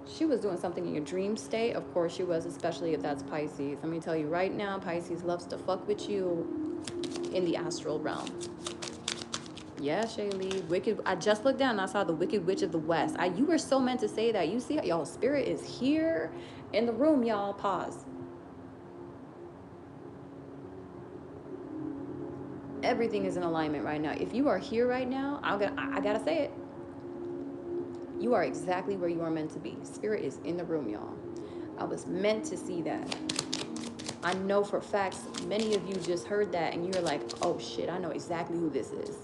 She was doing something in your dream state. Of course she was, especially if that's Pisces. Let me tell you right now, Pisces loves to fuck with you in the astral realm. Yeah, Shaylee. Wicked. I just looked down and I saw the Wicked Witch of the West. You were so meant to say that. You see, y'all, Spirit is here in the room, y'all. Pause. Everything is in alignment right now. If you are here right now, I gotta say it. You are exactly where you are meant to be. Spirit is in the room, y'all. I was meant to see that. I know for facts, many of you just heard that and you're like, oh shit, I know exactly who this is.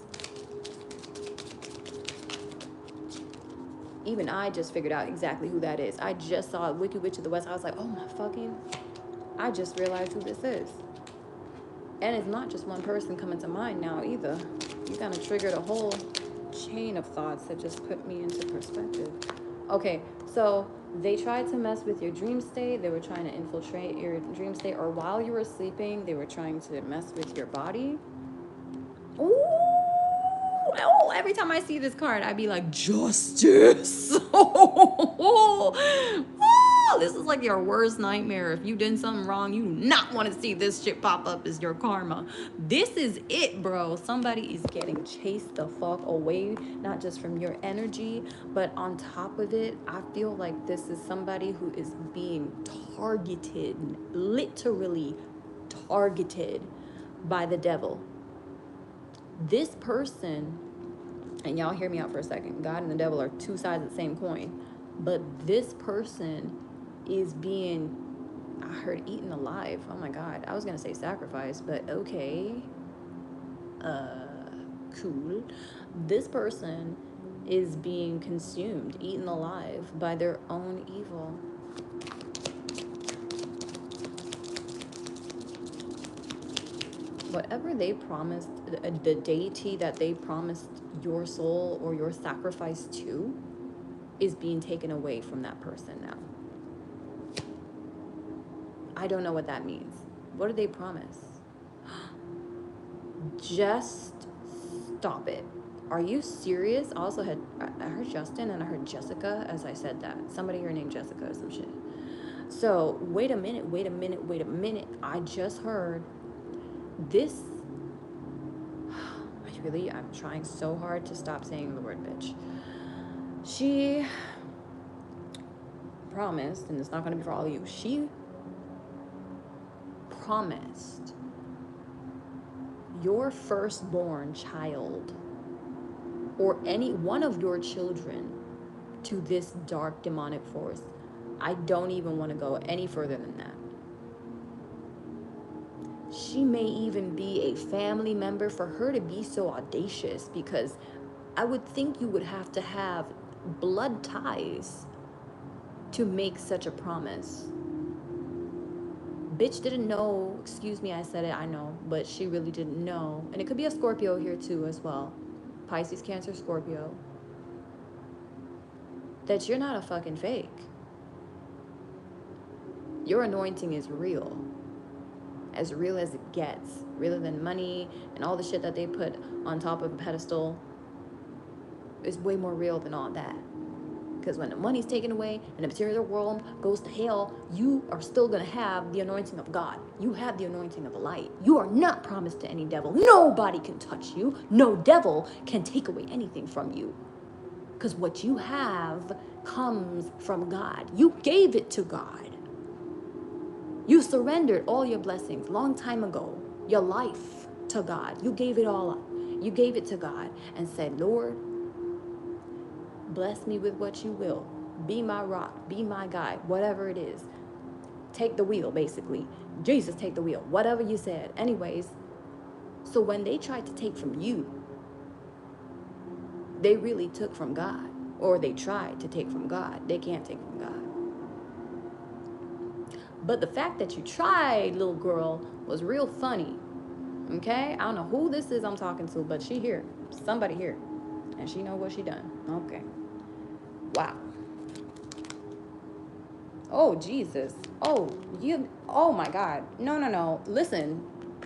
Even I just figured out exactly who that is. I just saw Wicked Witch of the West. I was like, oh my fucking, I just realized who this is. And it's not just one person coming to mind now either. You kind of triggered a whole chain of thoughts that just put me into perspective. Okay, so they tried to mess with your dream state. They were trying to infiltrate your dream state, or while you were sleeping, they were trying to mess with your body. Ooh, oh, every time I see this card, I'd be like, justice. Oh, this is like your worst nightmare. If you did something wrong, you do not want to see this shit pop up as your karma. This is it, bro. Somebody is getting chased the fuck away, not just from your energy, but on top of it, I feel like this is somebody who is being targeted, literally targeted by the devil. This person, and y'all hear me out for a second, God and the devil are two sides of the same coin, but this person is being, I heard eaten alive. Oh my God, I was gonna say sacrifice, but okay, cool. This person is being consumed, eaten alive by their own evil. Whatever they promised, the deity that they promised your soul or your sacrifice to, is being taken away from that person now. I don't know what that means. What did they promise? Just stop it. Are you serious? I also I heard Justin and I heard Jessica as I said that. Somebody here named Jessica or some shit. So wait a minute. I just heard this. I'm trying so hard to stop saying the word bitch. She promised, and it's not going to be for all of you, she promised your firstborn child or any one of your children to this dark demonic force. I don't even want to go any further than that. She may even be a family member. For her to be so audacious, because I would think you would have to have blood ties to make such a promise. Bitch didn't know, excuse me, I said it, I know, but she really didn't know. And it could be a Scorpio here too as well. Pisces, Cancer, Scorpio. That you're not a fucking fake. Your anointing is real. As real as it gets. Realer than money and all the shit that they put on top of a pedestal is way more real than all that. Because when the money's taken away and the material world goes to hell, you are still going to have the anointing of God. You have the anointing of the light. You are not promised to any devil. Nobody can touch you. No devil can take away anything from you. Because what you have comes from God. You gave it to God. You surrendered all your blessings long time ago, your life to God. You gave it all up. You gave it to God and said, Lord, bless me with what you will. Be my rock. Be my guide. Whatever it is. Take the wheel, basically. Jesus, take the wheel. Whatever you said. Anyways, so when they tried to take from you, they really took from God. Or they tried to take from God. They can't take from God. But the fact that you tried, little girl, was real funny. Okay? I don't know who this is I'm talking to, but she here. Somebody here. And she know what she done. Okay. Wow. Oh, Jesus. Oh my God. No. Listen.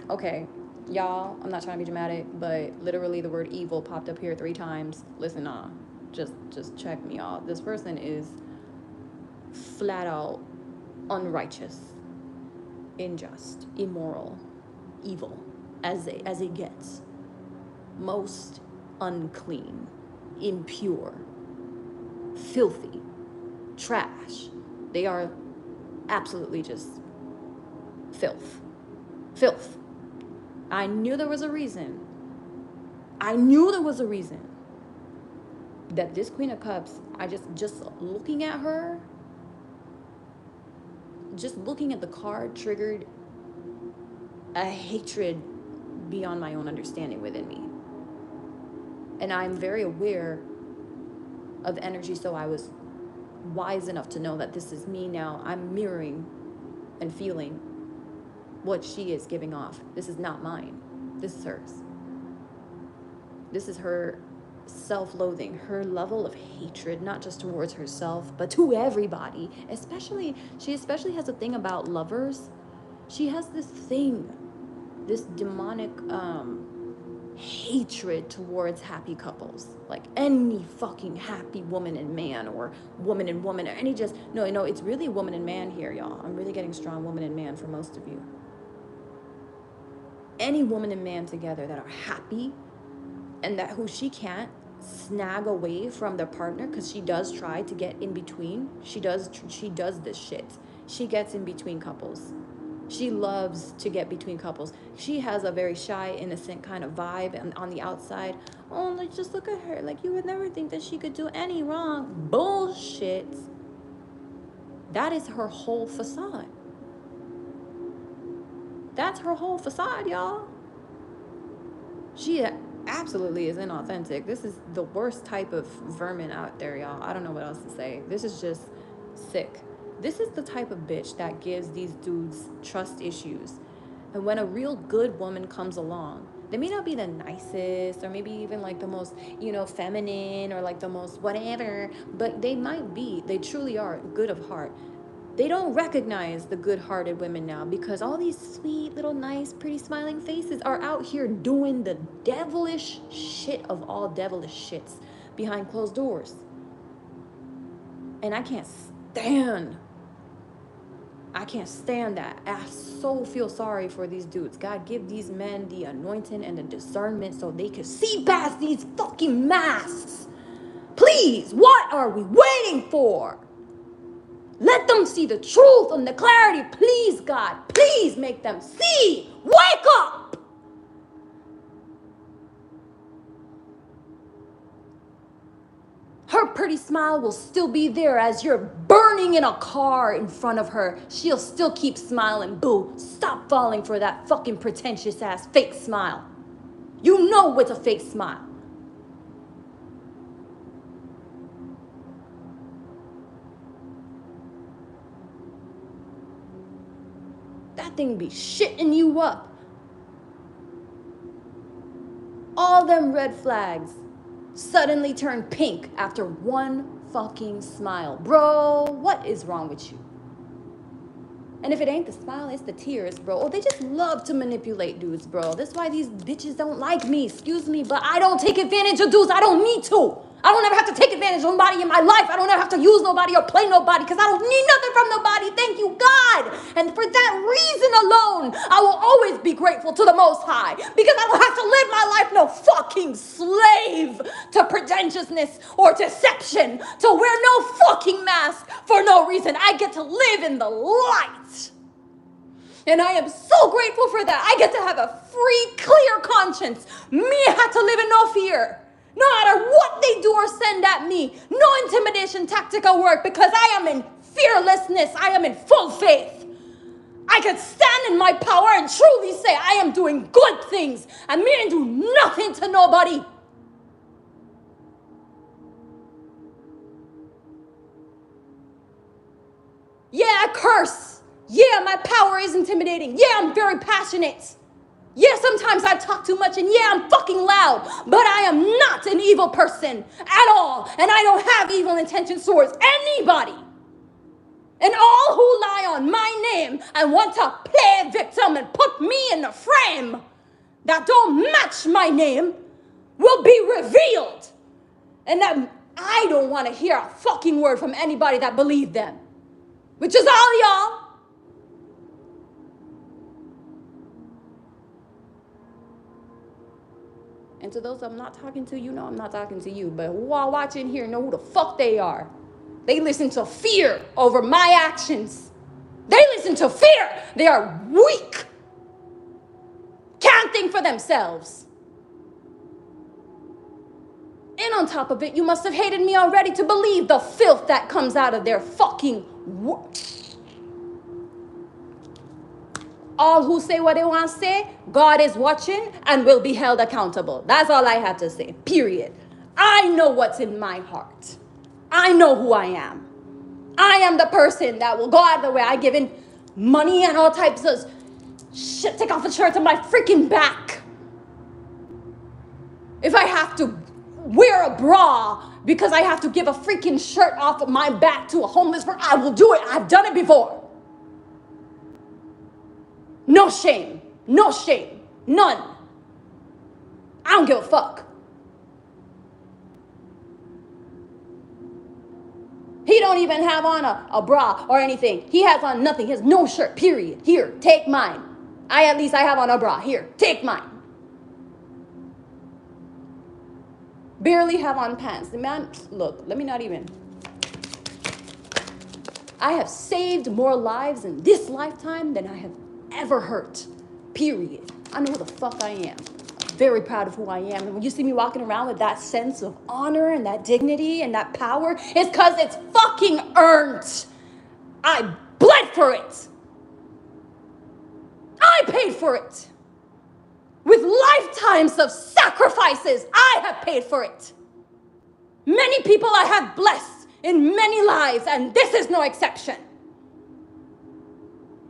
Okay. Y'all, I'm not trying to be dramatic, but literally the word evil popped up here 3 times. Listen, just check me out. This person is flat out unrighteous, unjust, immoral, evil, as it gets. Most unclean, impure, filthy, trash. They are absolutely just filth. Filth. I knew there was a reason. That this Queen of Cups, I just looking at her, just looking at the card triggered a hatred beyond my own understanding within me. And I'm very aware of energy, so I was wise enough to know that this is me now. I'm mirroring and feeling what she is giving off. This is not mine. This is hers. This is her self-loathing, her level of hatred, not just towards herself, but to everybody. She especially has a thing about lovers. She has this thing, this demonic hatred towards happy couples. Like any fucking happy woman and man, or woman and woman, or any just, no, it's really woman and man here, y'all. I'm really getting strong woman and man for most of you. Any woman and man together that are happy, and that who she can't snag away from their partner, because she does try to get in between. She does this shit. She gets in between couples. She loves to get between couples. She has a very shy, innocent kind of vibe, and on the outside, oh, like, just look at her. Like, you would never think that she could do any wrong. Bullshit. That is her whole facade. That's her whole facade, y'all. She absolutely is inauthentic. This is the worst type of vermin out there, y'all. I don't know what else to say. This is just sick. This is the type of bitch that gives these dudes trust issues. And when a real good woman comes along, they may not be the nicest, or maybe even like the most, feminine, or like the most whatever, but they truly are good of heart. They don't recognize the good-hearted women now, because all these sweet, little, nice, pretty, smiling faces are out here doing the devilish shit of all devilish shits behind closed doors. And I can't stand that. I so feel sorry for these dudes. God, give these men the anointing and the discernment so they can see past these fucking masks. Please, what are we waiting for? Let them see the truth and the clarity. Please, God, please make them see. Wake up! Her pretty smile will still be there as you're burning in a car in front of her. She'll still keep smiling. Boo, stop falling for that fucking pretentious ass fake smile. You know it's a fake smile. That thing be shitting you up. All them red flags suddenly turn pink after one fucking smile. Bro, what is wrong with you? And if it ain't the smile, it's the tears, bro. Oh, they just love to manipulate dudes, bro. That's why these bitches don't like me. Excuse me, but I don't take advantage of dudes. I don't need to. I don't ever have to take advantage of nobody in my life. I don't ever have to use nobody or play nobody, because I don't need nothing from nobody. Thank you, God. And for that reason alone, I will always be grateful to the Most High, because I don't have to live my life no fucking slave to pretentiousness or deception, to wear no fucking mask for no reason. I get to live in the light. And I am so grateful for that. I get to have a free, clear conscience. Me have to live in no fear. No matter what they do or send at me. No intimidation tactical work, because I am in fearlessness. I am in full faith. I can stand in my power and truly say I am doing good things. And me ain't do nothing to nobody. Yeah, I curse. Yeah, my power is intimidating. Yeah, I'm very passionate. Yeah, sometimes I talk too much, and yeah, I'm fucking loud. But I am not an evil person at all. And I don't have evil intentions towards anybody. And all who lie on my name and want to play victim and put me in the frame that don't match my name will be revealed. And that I don't want to hear a fucking word from anybody that believe them. Which is all y'all. And to those I'm not talking to, you know I'm not talking to you. But while watching here, know who the fuck they are. They listen to fear over my actions. They listen to fear. They are weak. Can't think for themselves. And on top of it, you must have hated me already to believe the filth that comes out of their fucking all who say what they want to say, God is watching and will be held accountable. That's all I have to say, period. I know what's in my heart. I know who I am. I am the person that will go out of the way. I give in money and all types of shit, take off a shirt on my freaking back. If I have to wear a bra because I have to give a freaking shirt off of my back to a homeless person, I will do it. I've done it before. No shame. No shame. None. I don't give a fuck. He don't even have on a bra or anything. He has on nothing. He has no shirt, period. Here, take mine. I have on a bra. Here, take mine. Barely have on pants. The man, look, let me not even. I have saved more lives in this lifetime than I have ever hurt. Period. I know who the fuck I am. I'm very proud of who I am. And when you see me walking around with that sense of honor and that dignity and that power, it's because it's fucking earned. I bled for it. I paid for it. With lifetimes of sacrifices, I have paid for it. Many people I have blessed in many lives, and this is no exception.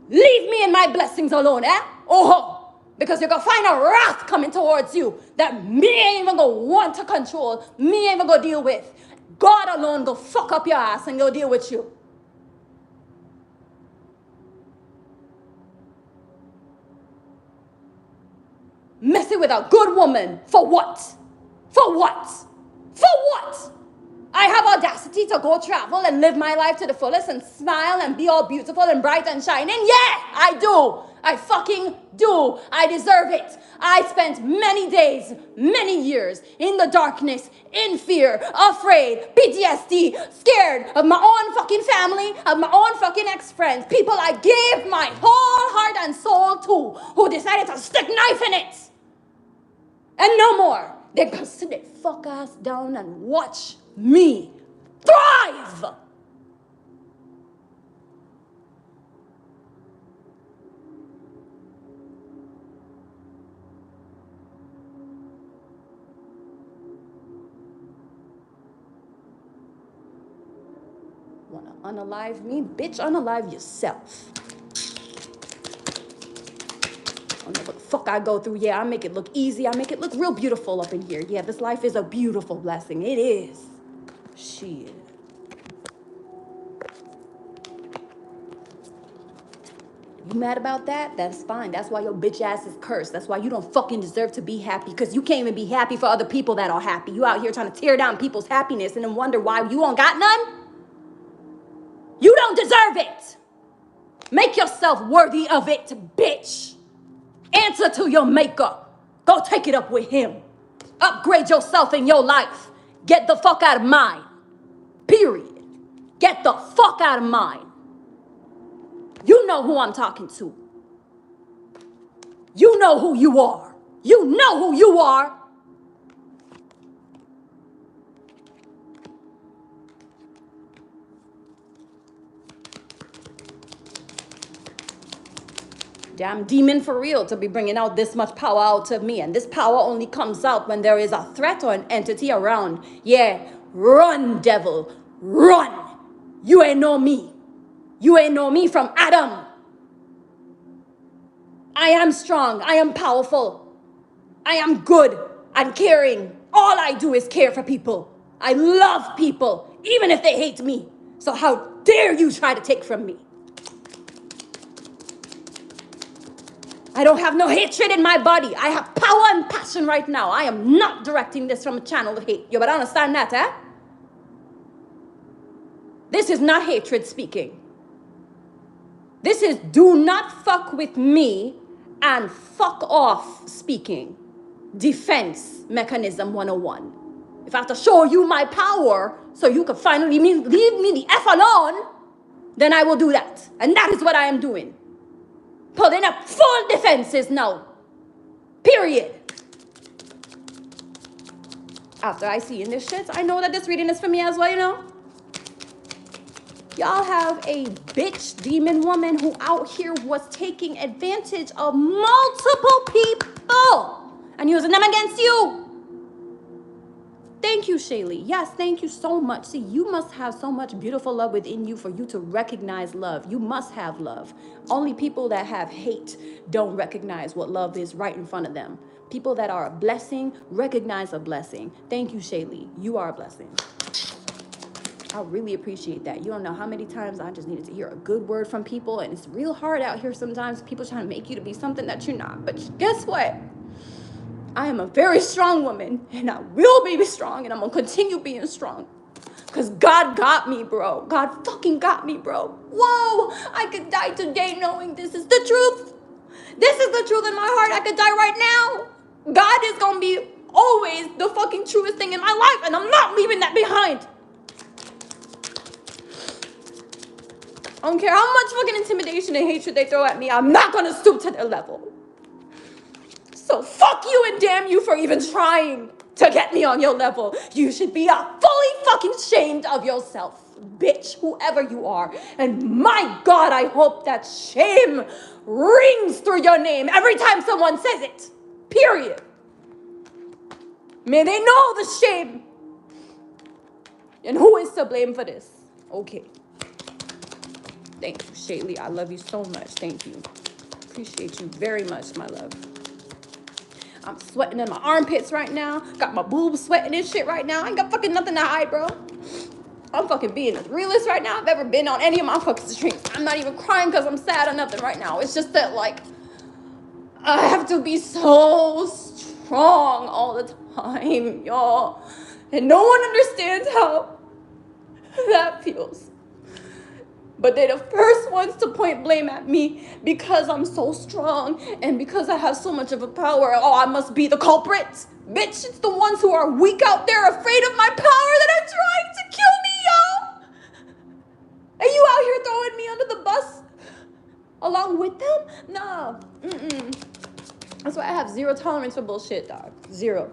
Leave me and my blessings alone, eh? Oh, because you're gonna find a wrath coming towards you that me ain't even gonna want to control, me ain't even gonna deal with. God alone go fuck up your ass and go deal with you. Messing with a good woman, for what? For what? For what? I have audacity to go travel and live my life to the fullest and smile and be all beautiful and bright and shining? Yeah, I do. I fucking do. I deserve it. I spent many days, many years in the darkness, in fear, afraid, PTSD, scared of my own fucking family, of my own fucking ex-friends, people I gave my whole heart and soul to, who decided to stick knife in it. And no more. They're gonna sit their fuck ass down and watch me thrive. Wanna unalive me? Bitch, unalive yourself. I don't know what the fuck I go through. Yeah, I make it look easy. I make it look real beautiful up in here. Yeah, this life is a beautiful blessing. It is. Shit. You mad about that? That's fine. That's why your bitch ass is cursed. That's why you don't fucking deserve to be happy, because you can't even be happy for other people that are happy. You out here trying to tear down people's happiness and then wonder why you don't got none? You don't deserve it. Make yourself worthy of it, bitch. Answer to your maker. Go take it up with him. Upgrade yourself in your life. Get the fuck out of mine. Period. Get the fuck out of mine. You know who I'm talking to. You know who you are. You know who you are. Damn demon for real to be bringing out this much power out of me. And this power only comes out when there is a threat or an entity around. Yeah, run, devil, run. You ain't know me. You ain't know me from Adam. I am strong. I am powerful. I am good and caring. All I do is care for people. I love people, even if they hate me. So how dare you try to take from me? I don't have no hatred in my body. I have power and passion right now. I am not directing this from a channel of hate. You better understand that, eh? This is not hatred speaking. This is do not fuck with me and fuck off speaking. Defense mechanism 101. If I have to show you my power so you can finally leave me the F alone, then I will do that. And that is what I am doing. Pulling up full defenses now. Period. After I see in this shit, I know that this reading is for me as well, you know? Y'all have a bitch demon woman who out here was taking advantage of multiple people and using them against you. Thank you, Shaylee. Yes, thank you so much. See, you must have so much beautiful love within you for you to recognize love. You must have love. Only people that have hate don't recognize what love is right in front of them. People that are a blessing recognize a blessing. Thank you, Shaylee. You are a blessing. I really appreciate that. You don't know how many times I just needed to hear a good word from people, and it's real hard out here sometimes. People trying to make you to be something that you're not. But guess what? I am a very strong woman, and I will be strong, and I'm gonna continue being strong. Because God got me, bro. God fucking got me, bro. Whoa! I could die today knowing this is the truth. This is the truth in my heart. I could die right now. God is gonna be always the fucking truest thing in my life, and I'm not leaving that behind. I don't care how much fucking intimidation and hatred they throw at me, I'm not gonna stoop to their level. So fuck you and damn you for even trying to get me on your level. You should be fully fucking ashamed of yourself, bitch, whoever you are. And my God, I hope that shame rings through your name every time someone says it. Period. May they know the shame. And who is to blame for this? Okay. Thank you, Shaylee. I love you so much. Thank you. Appreciate you very much, my love. I'm sweating in my armpits right now. Got my boobs sweating and shit right now. I ain't got fucking nothing to hide, bro. I'm fucking being the realest right now I've ever been on any of my fucking streams. I'm not even crying because I'm sad or nothing right now. It's just that, like, I have to be so strong all the time, y'all. And no one understands how that feels. But they're the first ones to point blame at me because I'm so strong and because I have so much of a power. Oh, I must be the culprit. Bitch, it's the ones who are weak out there afraid of my power that are trying to kill me, y'all. Are you out here throwing me under the bus along with them? No. That's why I have zero tolerance for bullshit, dog. Zero.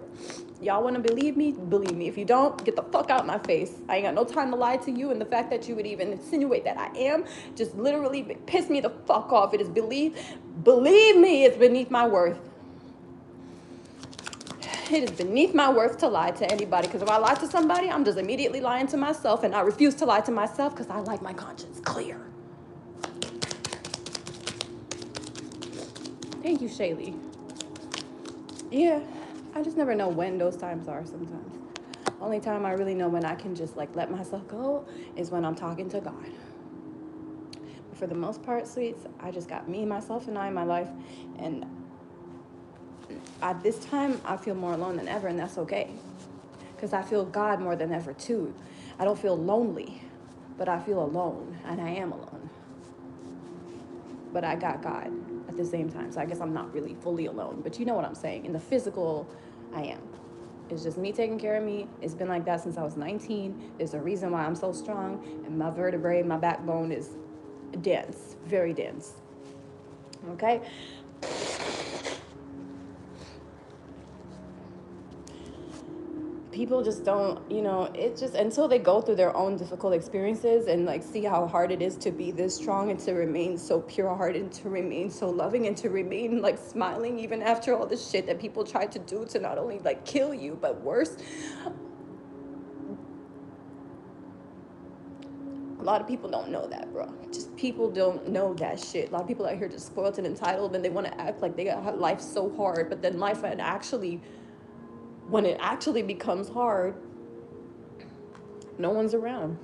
Y'all want to believe me? Believe me. If you don't, get the fuck out my face. I ain't got no time to lie to you, and the fact that you would even insinuate that I am just literally pissed me the fuck off. It is believe me, it's beneath my worth. It is beneath my worth to lie to anybody, because if I lie to somebody, I'm just immediately lying to myself, and I refuse to lie to myself because I like my conscience clear. Thank you, Shaylee. Yeah, I just never know when those times are sometimes. Only time I really know when I can just like let myself go is when I'm talking to God. But for the most part, sweets, I just got me, myself, and I in my life. And at this time, I feel more alone than ever, and that's okay. Because I feel God more than ever, too. I don't feel lonely, but I feel alone, and I am alone. But I got God at the same time, so I guess I'm not really fully alone. But you know what I'm saying. In the physical, I am. It's just me taking care of me. It's been like that since I was 19. There's a reason why I'm so strong, and my vertebrae, my backbone is dense, very dense. Okay? People just don't, it just, until they go through their own difficult experiences and like see how hard it is to be this strong and to remain so pure-hearted and to remain so loving and to remain like smiling even after all the shit that people try to do to not only like kill you, but worse. A lot of people don't know that, bro. Just people don't know that shit. A lot of people out here just spoiled and entitled, and they want to act like they got life so hard, but then life when it actually becomes hard, no one's around.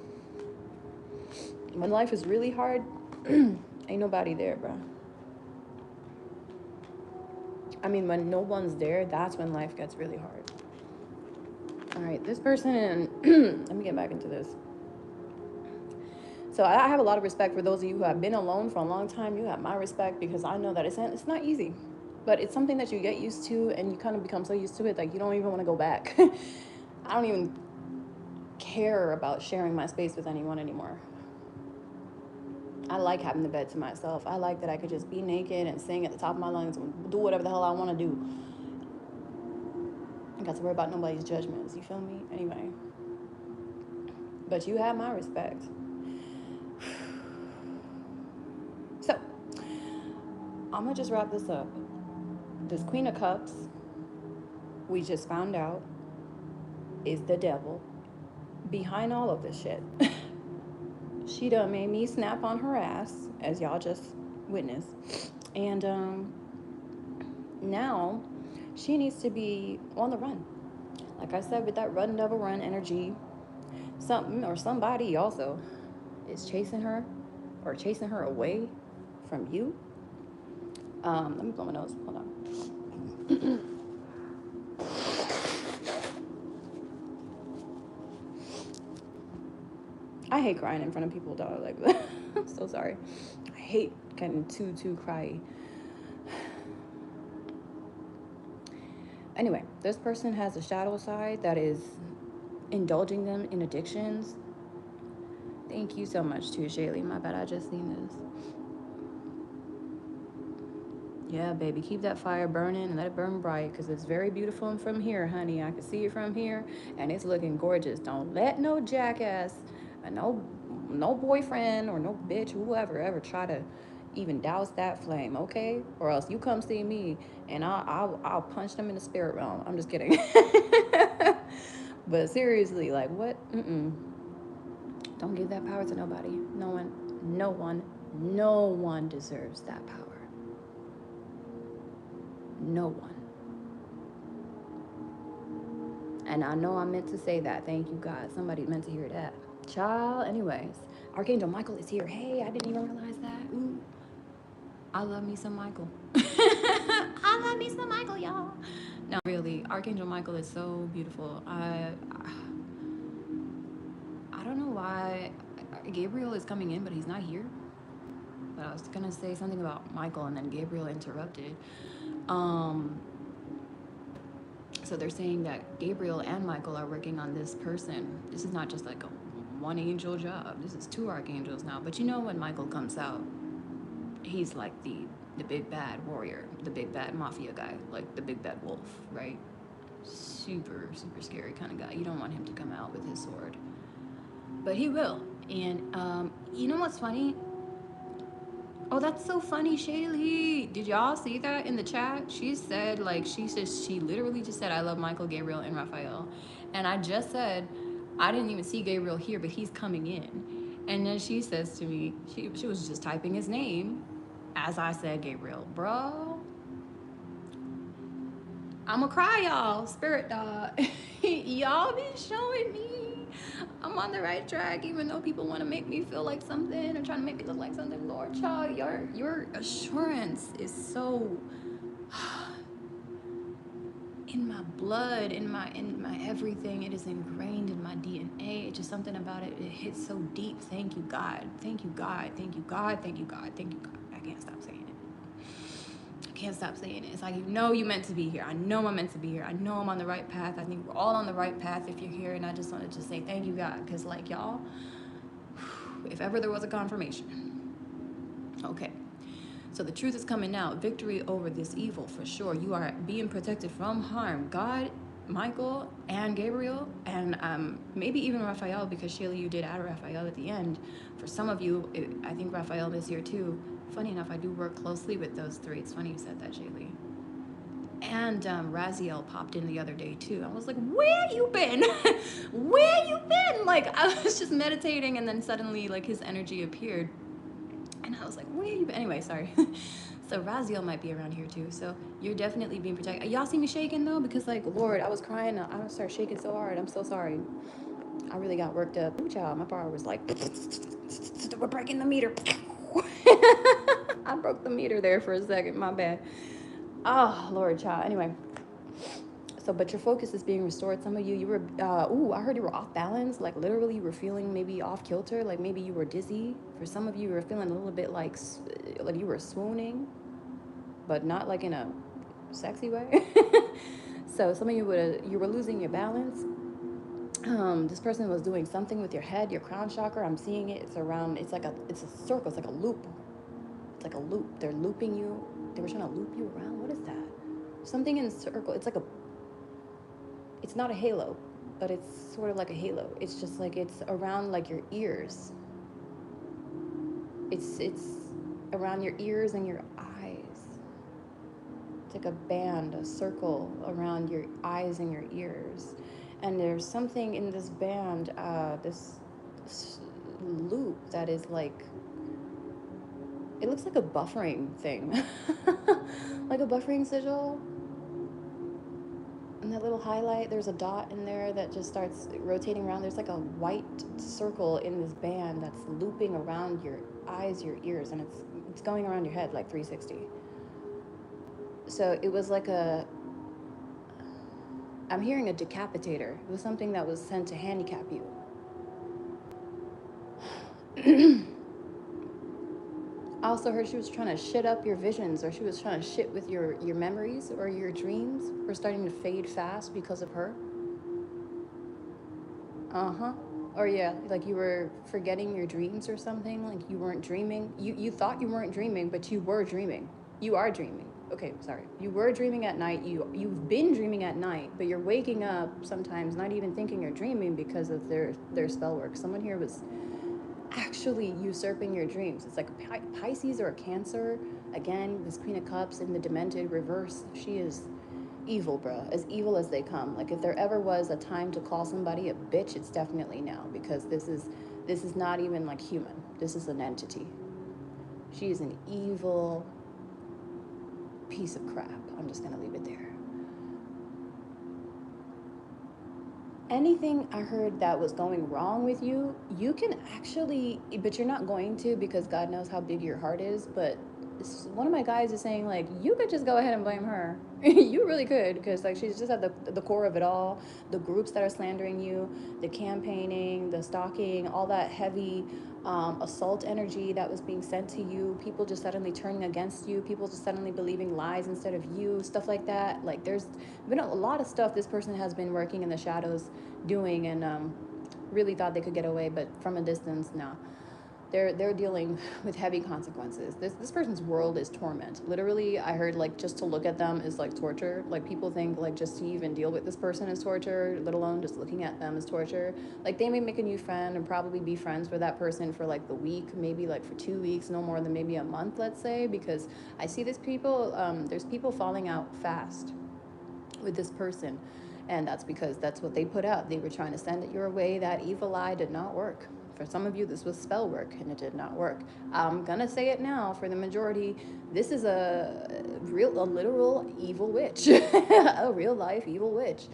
When life is really hard, ain't nobody there, bro. I mean, when no one's there, that's when life gets really hard. All right, this person, and let me get back into this. So I have a lot of respect for those of you who have been alone for a long time. You have my respect, because I know that it's not easy. But it's something that you get used to, and you kind of become so used to it that you don't even want to go back. I don't even care about sharing my space with anyone anymore. I like having the bed to myself. I like that I could just be naked and sing at the top of my lungs and do whatever the hell I want to do. I got to worry about nobody's judgments. You feel me? Anyway. But you have my respect. So, I'm going to just wrap this up. This Queen of Cups, we just found out, is the devil behind all of this shit. She done made me snap on her ass, as y'all just witnessed. And now She needs to be on the run. Like I said, with that run devil run energy, something or somebody also is chasing her or chasing her away from you. Let me blow my nose. Hold on. I hate crying in front of people, dog. Like, I'm so sorry. I hate getting too cryy. Anyway, this person has a shadow side that is indulging them in addictions. Thank you so much, too, Shaylee. My bad, I just seen this. Yeah, baby, keep that fire burning and let it burn bright because it's very beautiful from here, honey. I can see it from here and it's looking gorgeous. Don't let no jackass, no boyfriend or no bitch, whoever, ever try to even douse that flame, okay? Or else you come see me and I'll punch them in the spirit realm. I'm just kidding. But seriously, like what? Don't give that power to nobody. No one deserves that power. No one. And I know I meant to say that. Thank you, God. Somebody meant to hear that. Child, anyways. Archangel Michael is here. Hey, I didn't even realize that. Ooh. I love me some Michael. I love me some Michael, y'all. No, really. Archangel Michael is so beautiful. I don't know why Gabriel is coming in, but he's not here. But I was going to say something about Michael, and then Gabriel interrupted. So they're saying that Gabriel and Michael are working on this person. This is not just like a one angel job. This is two archangels now. But you know when Michael comes out, he's like the big bad warrior, the big bad mafia guy, like the big bad wolf, right? Super scary kind of guy. You don't want him to come out with his sword. But he will. And you know what's funny? Oh, that's so funny, Shaylee. Did y'all see that in the chat? She said, like, she literally just said, I love Michael, Gabriel, and Raphael. And I just said, I didn't even see Gabriel here, but he's coming in. And then she says to me, she was just typing his name as I said Gabriel. Bro, I'ma cry, y'all. Spirit dog. Y'all be showing me I'm on the right track, even though people want to make me feel like something or trying to make me look like something. Lord, child, your assurance is so in my blood, in my everything. It is ingrained in my DNA. It's just something about it. It hits so deep. Thank you, God. Thank you, God. Thank you, God. Thank you, God. Thank you, God. I can't stop saying it. Can't stop saying it. It's like, you know you meant to be here. I know I'm meant to be here. I know I'm on the right path. I think we're all on the right path if you're here. And I just wanted to say thank you, God. Because, like, y'all, if ever there was a confirmation. Okay. So the truth is coming out. Victory over this evil, for sure. You are being protected from harm. God, Michael, and Gabriel, and maybe even Raphael, because Shayla, you did add Raphael at the end. For some of you, I think Raphael is here too. Funny enough, I do work closely with those three. It's funny you said that, Shaylee. And Raziel popped in the other day too. I was like, where you been? Where you been? Like, I was just meditating and then suddenly like his energy appeared. And I was like, where you been? Anyway, sorry. So Raziel might be around here too. So you're definitely being protected. Y'all see me shaking though? Because like, Lord, I was crying. I started shaking so hard. I'm so sorry. I really got worked up. Ooh, child, my power was like, we're breaking the meter. I broke the meter there for a second. My bad. Oh, Lord, child. Anyway. So, but your focus is being restored. Some of you were, I heard you were off balance. Like literally you were feeling maybe off kilter. Like maybe you were dizzy. For some of you, you were feeling a little bit like you were swooning, but not like in a sexy way. So some of you you were losing your balance. This person was doing something with your head, your crown chakra. I'm seeing it. It's around, it's a circle. It's like a loop. It's like a loop. They're looping you. They were trying to loop you around. What is that? Something in a circle. It's like it's not a halo, but it's sort of like a halo. It's just like it's around like your ears. It's around your ears and your eyes. It's like a band, a circle around your eyes and your ears. And there's something in this band, this loop that is like, it looks like a buffering thing. Like a buffering sigil. And that little highlight, there's a dot in there that just starts rotating around. There's like a white circle in this band that's looping around your eyes, your ears, and it's going around your head like 360. So it was like I'm hearing a decapitator. It was something that was sent to handicap you. I also heard she was trying to shit up your visions, or she was trying to shit with your memories, or your dreams were starting to fade fast because of her. Uh-huh. Or yeah, like you were forgetting your dreams or something, like you weren't dreaming. You thought you weren't dreaming, but you were dreaming. You are dreaming. Okay, sorry. You were dreaming at night. You've been dreaming at night, but you're waking up sometimes not even thinking you're dreaming because of their spell work. Someone here was actually usurping your dreams. It's like a Pisces or a Cancer. Again, this Queen of Cups in the Demented reverse. She is evil, bro. As evil as they come. Like if there ever was a time to call somebody a bitch, it's definitely now, because this is not even like human. This is an entity. She is an evil piece of crap. I'm just gonna leave it there. Anything I heard that was going wrong with you, you can actually, but you're not going to, because God knows how big your heart is. But one of my guys is saying, like, you could just go ahead and blame her. You really could, because like she's just at the core of it all. The groups that are slandering you, the campaigning, the stalking, all that heavy assault energy that was being sent to you, people just suddenly turning against you, people just suddenly believing lies instead of you, stuff like that. Like there's been a lot of stuff this person has been working in the shadows doing, and really thought they could get away, but from a distance, no. They're dealing with heavy consequences. This person's world is torment. Literally, I heard like just to look at them is like torture. Like people think like just to even deal with this person is torture, let alone just looking at them is torture. Like they may make a new friend and probably be friends with that person for like the week, maybe like for 2 weeks, no more than maybe a month, let's say, because I see this people, there's people falling out fast with this person. And that's because that's what they put out. They were trying to send it your way. That evil eye did not work. For some of you, this was spell work, and it did not work. I'm gonna say it now. For the majority, this is a literal evil witch, a real life evil witch.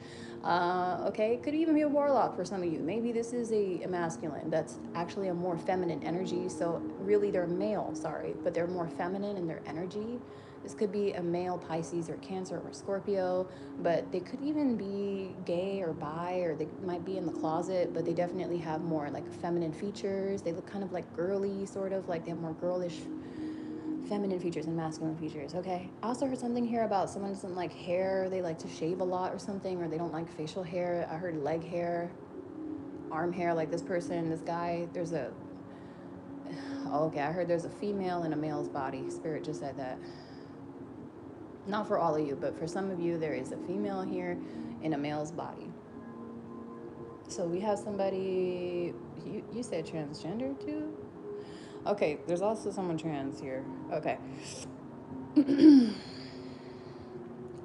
Okay, it could even be a warlock for some of you. Maybe this is a masculine that's actually a more feminine energy. So really, they're male. Sorry, but they're more feminine in their energy. This could be a male Pisces or Cancer or Scorpio, but they could even be gay or bi, or they might be in the closet, but they definitely have more like feminine features. They look kind of like girly, sort of like they have more girlish feminine features and masculine features. Okay. I also heard something here about someone doesn't like hair. They like to shave a lot or something, or they don't like facial hair. I heard leg hair, arm hair, like this person, this guy. There's a, okay, I heard there's a female in a male's body. Spirit just said that. Not for all of you, but for some of you, there is a female here in a male's body. So we have somebody, you said transgender too? Okay, there's also someone trans here. Okay.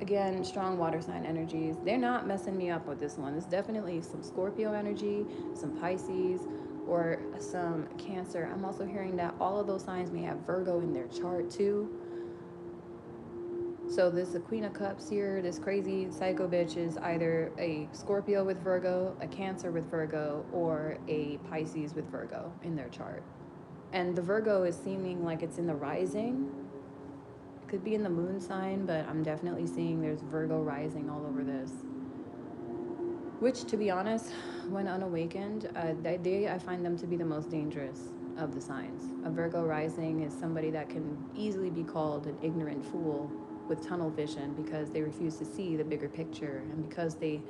Again, strong water sign energies. They're not messing me up with this one. It's definitely some Scorpio energy, some Pisces, or some Cancer. I'm also hearing that all of those signs may have Virgo in their chart too. So this, the Queen of Cups here, this crazy psycho bitch is either a Scorpio with Virgo, a Cancer with Virgo, or a Pisces with Virgo in their chart. And the Virgo is seeming like it's in the rising. It could be in the moon sign, but I'm definitely seeing there's Virgo rising all over this. Which, to be honest, when unawakened, I find them to be the most dangerous of the signs. A Virgo rising is somebody that can easily be called an ignorant fool with tunnel vision, because they refuse to see the bigger picture, and because they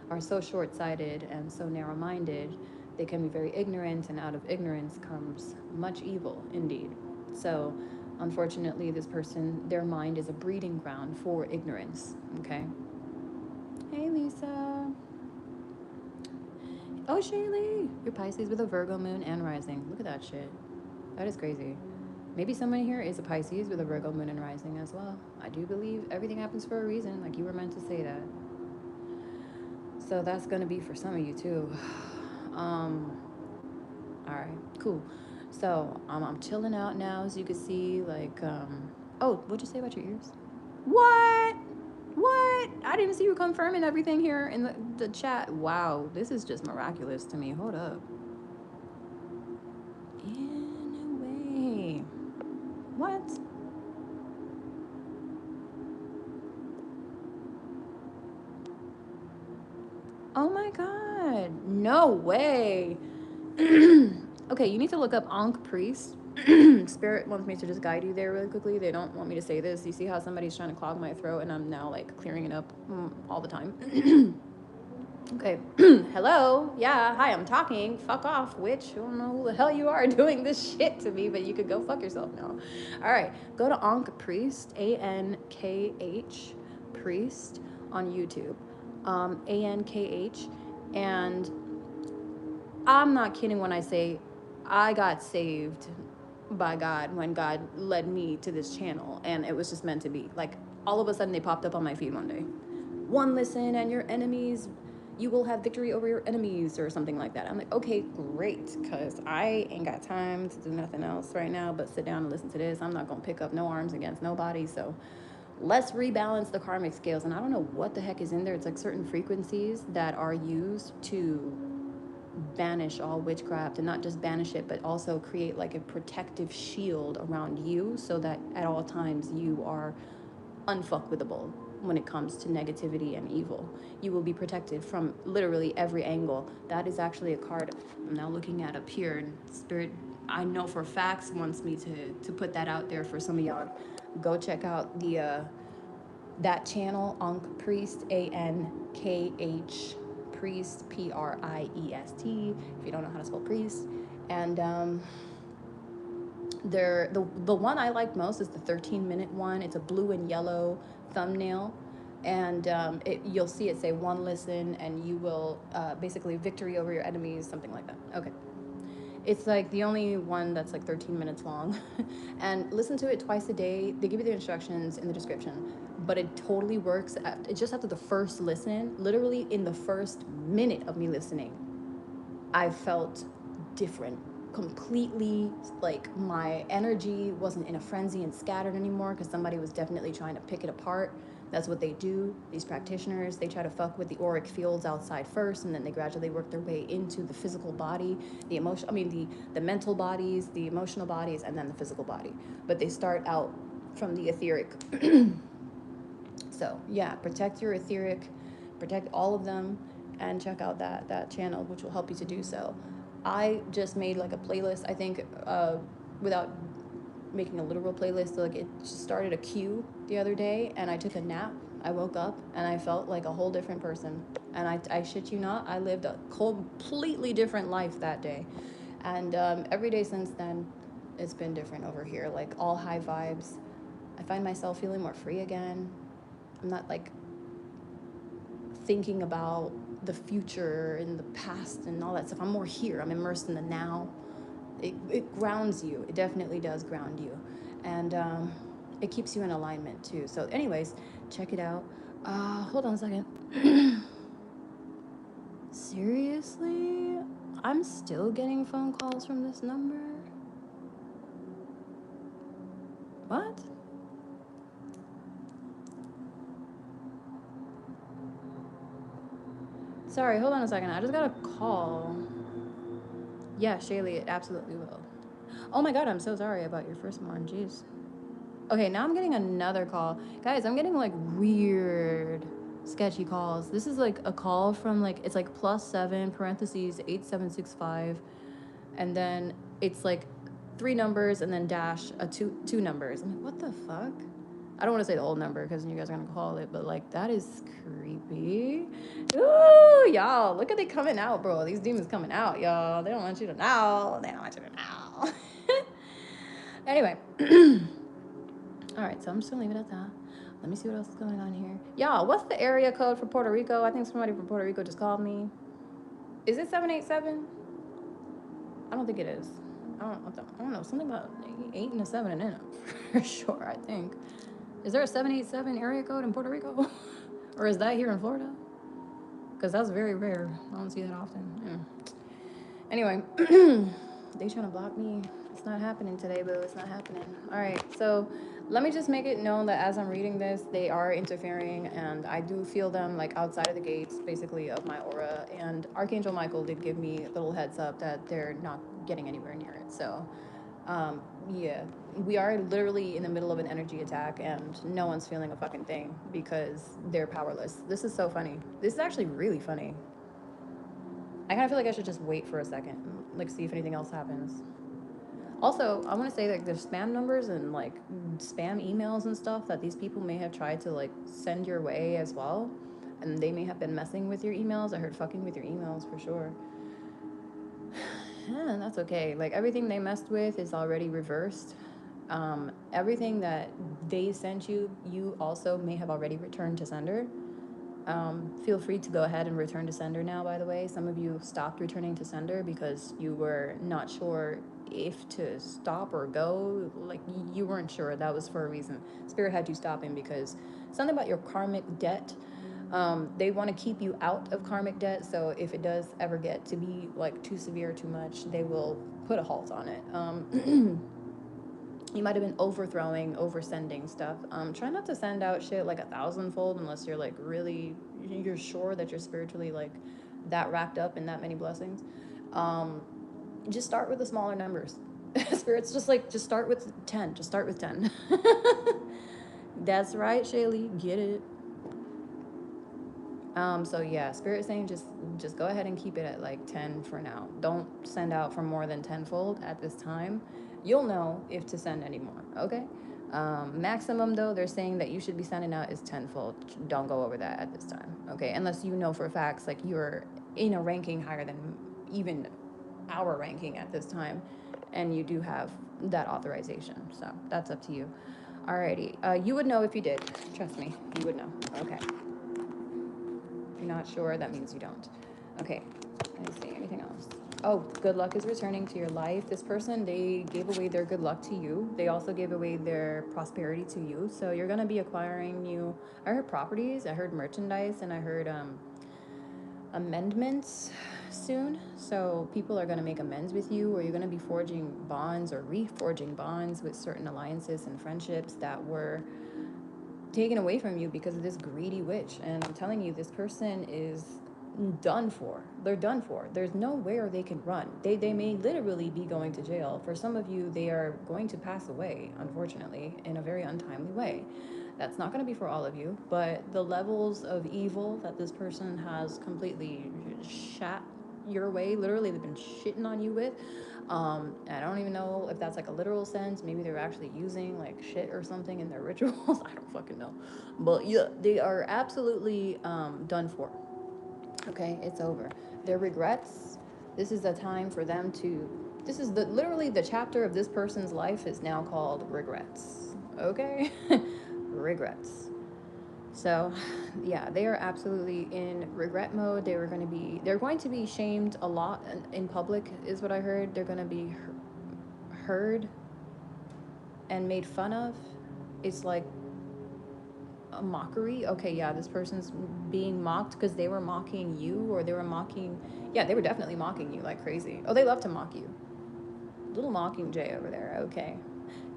are so short-sighted and so narrow-minded, they can be very ignorant, and out of ignorance comes much evil indeed. So unfortunately, this person, their mind is a breeding ground for ignorance. Okay. Hey Lisa. Oh, Shaylee, you're Pisces with a Virgo moon and rising. Look at that shit. That is crazy. Maybe someone here is a Pisces with a Virgo moon and rising as well. I do believe everything happens for a reason, like you were meant to say that. So that's going to be for some of you too. All right, cool. So I'm chilling out now, as you can see. Like, oh, what'd you say about your ears? What? shit. I didn't see you confirming everything here in the chat. Wow, this is just miraculous to me. Hold up. In a way. What? Oh my god. No way. Okay, you need to look up Ankh Priest. Spirit wants me to just guide you there really quickly. They don't want me to say this. You see how somebody's trying to clog my throat and I'm now like clearing it up all the time. Okay. Hello. Yeah. Hi, I'm talking. Fuck off, witch. I don't know who the hell you are doing this shit to me, but you could go fuck yourself now. All right. Go to Ankh Priest, ANKH Priest on YouTube. ANKH. And I'm not kidding when I say I got saved by God when God led me to this channel, and it was just meant to be. Like, all of a sudden they popped up on my feed one day. One listen and your enemies, you will have victory over your enemies, or something like that. I'm like, okay, great, because I ain't got time to do nothing else right now but sit down and listen to this. I'm not gonna pick up no arms against nobody, so let's rebalance the karmic scales. And I don't know what the heck is in there. It's like certain frequencies that are used to banish all witchcraft, and not just banish it, but also create like a protective shield around you so that at all times you are unfuckwithable when it comes to negativity and evil. You will be protected from literally every angle. That is actually a card I'm now looking at up here, and Spirit, I know for facts, wants me to put that out there for some of y'all. Go check out the that channel, Ankh Priest, ANKH Priest, Priest. If you don't know how to spell priest. And the one I like most is the 13-minute one. It's a blue and yellow thumbnail, and you'll see it say one listen, and you will basically victory over your enemies, something like that. Okay. It's like the only one that's like 13 minutes long. And listen to it twice a day. They give you the instructions in the description, but it totally works. Just after the first listen, literally in the first minute of me listening, I felt different. Completely, like my energy wasn't in a frenzy and scattered anymore, because somebody was definitely trying to pick it apart. That's what they do, these practitioners. They try to fuck with the auric fields outside first, and then they gradually work their way into the physical body, the emotion, I mean the mental bodies, the emotional bodies, and then the physical body. But they start out from the etheric. So yeah, protect your etheric, protect all of them, and check out that channel, which will help you to do so. I just made like a playlist, I think, without making a literal playlist. So like, it just started a queue the other day, and I took a nap. I woke up and I felt like a whole different person. And I shit you not, I lived a completely different life that day. And every day since then, it's been different over here. Like, all high vibes. I find myself feeling more free again. I'm not like thinking about the future and the past and all that stuff. I'm more here. I'm immersed in the now. It grounds you. It definitely does ground you. And it keeps you in alignment too. So anyways, check it out. Hold on a second. Seriously? I'm still getting phone calls from this number? What? Sorry, hold on a second. I just got a call. Yeah, Shaylee, it absolutely will. Oh my god, I'm so sorry about your firstborn. Jeez. Okay, now I'm getting another call. Guys, I'm getting like weird, sketchy calls. This is like a call from like, it's like +7 parentheses 8765, and then it's like 3 numbers and then dash two numbers. I'm like, what the fuck? I don't want to say the old number because you guys are gonna call it, but like, that is creepy. Ooh, y'all, look at they coming out, bro. These demons coming out, y'all. They don't want you to know. They don't want you to know. Anyway. All right, so I'm just gonna leave it at that. Let me see what else is going on here. Y'all, what's the area code for Puerto Rico? I think somebody from Puerto Rico just called me. Is it 787? I don't think it is. I don't know. Something about 8 and a 7 and in it, for sure, I think. Is there a 787 area code in Puerto Rico? Or is that here in Florida? Because that's very rare. I don't see that often. Yeah. Anyway, they trying to block me. It's not happening today, boo. It's not happening. All right, so Let me just make it known that as I'm reading this, they are interfering, and I do feel them like outside of the gates, basically, of my aura. And Archangel Michael did give me a little heads up that they're not getting anywhere near it. So, yeah, we are literally in the middle of an energy attack, and no one's feeling a fucking thing because they're powerless. This is so funny. This is actually really funny. I kind of feel like I should just wait for a second, like see if anything else happens. Also, I want to say that there's spam numbers and like spam emails and stuff that these people may have tried to like send your way as well. And they may have been messing with your emails. I heard fucking with your emails for sure. Yeah, and that's okay. Like everything they messed with is already reversed. Everything that they sent you, you also may have already returned to sender. Feel free to go ahead and return to sender now, by the way. Some of you stopped returning to sender because you were not sure if to stop or go. Like, you weren't sure. That was for a reason. Spirit had you stopping because something about your karmic debt. They want to keep you out of karmic debt. So if it does ever get to be like too severe, too much, they will put a halt on it. You might have been oversending stuff. Try not to send out shit like 1,000-fold unless you're like really, you're sure that you're spiritually like that racked up in that many blessings. Just start with the smaller numbers. Spirit's just like, just start with 10. Just start with 10. That's right, Shaylee. Get it. So yeah, Spirit saying just go ahead and keep it at like 10 for now. Don't send out for more than 10-fold at this time. You'll know if to send anymore, okay? Maximum though, they're saying that you should be sending out is 10-fold. Don't go over that at this time, okay? Unless you know for facts like you're in a ranking higher than even our ranking at this time, and you do have that authorization. So that's up to you. Alrighty, you would know if you did. Trust me, you would know. Okay. If you're not sure, that means you don't. Okay, let me see, anything else? Oh, good luck is returning to your life. This person, they gave away their good luck to you. They also gave away their prosperity to you. So you're gonna be acquiring new, I heard properties, I heard merchandise, and I heard amendments soon. So people are gonna make amends with you, or you're gonna be forging bonds or reforging bonds with certain alliances and friendships that were taken away from you because of this greedy witch. And I'm telling you, this person is done for. They're done for. There's nowhere they can run. They may literally be going to jail. For some of you, they are going to pass away, unfortunately, in a very untimely way. That's not going to be for all of you, but the levels of evil that this person has completely shat your way, literally they've been shitting on you with, I don't even know if that's like a literal sense. Maybe they're actually using like shit or something in their rituals. I don't fucking know. But yeah, they are absolutely done for. Okay, it's over. Their regrets, this is a time for them to, this is literally the chapter of this person's life is now called regrets. Okay? Regrets. So, yeah, they are absolutely in regret mode. They're going to be shamed a lot in public, is what I heard. They're going to be heard and made fun of. It's like a mockery. Okay, yeah, this person's being mocked because they were mocking you, or they were mocking, yeah, they were definitely mocking you like crazy. Oh, they love to mock you. Little Mockingjay over there. Okay.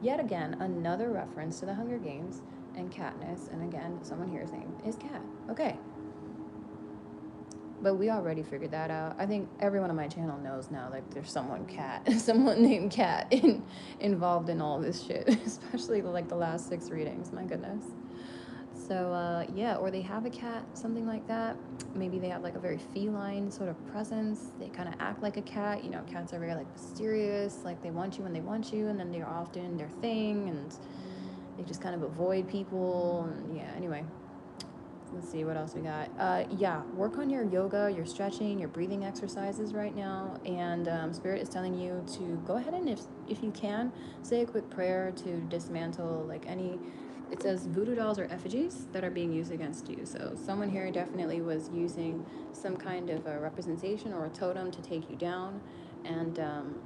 Yet again, another reference to the Hunger Games and Katniss, and again, someone here saying, is Cat. Okay. But we already figured that out. I think everyone on my channel knows now, like, there's someone named Cat involved in all this shit, especially like the last 6 readings, my goodness. So, yeah, or they have a cat, something like that. Maybe they have like a very feline sort of presence. They kind of act like a cat. You know, cats are very like mysterious, like they want you when they want you, and then they're off doing their thing, and they just kind of avoid people. And yeah, anyway, let's see what else we got. Yeah, work on your yoga, your stretching, your breathing exercises right now. And Spirit is telling you to go ahead and if you can, say a quick prayer to dismantle like any, it says voodoo dolls or effigies that are being used against you. So someone here definitely was using some kind of a representation or a totem to take you down. And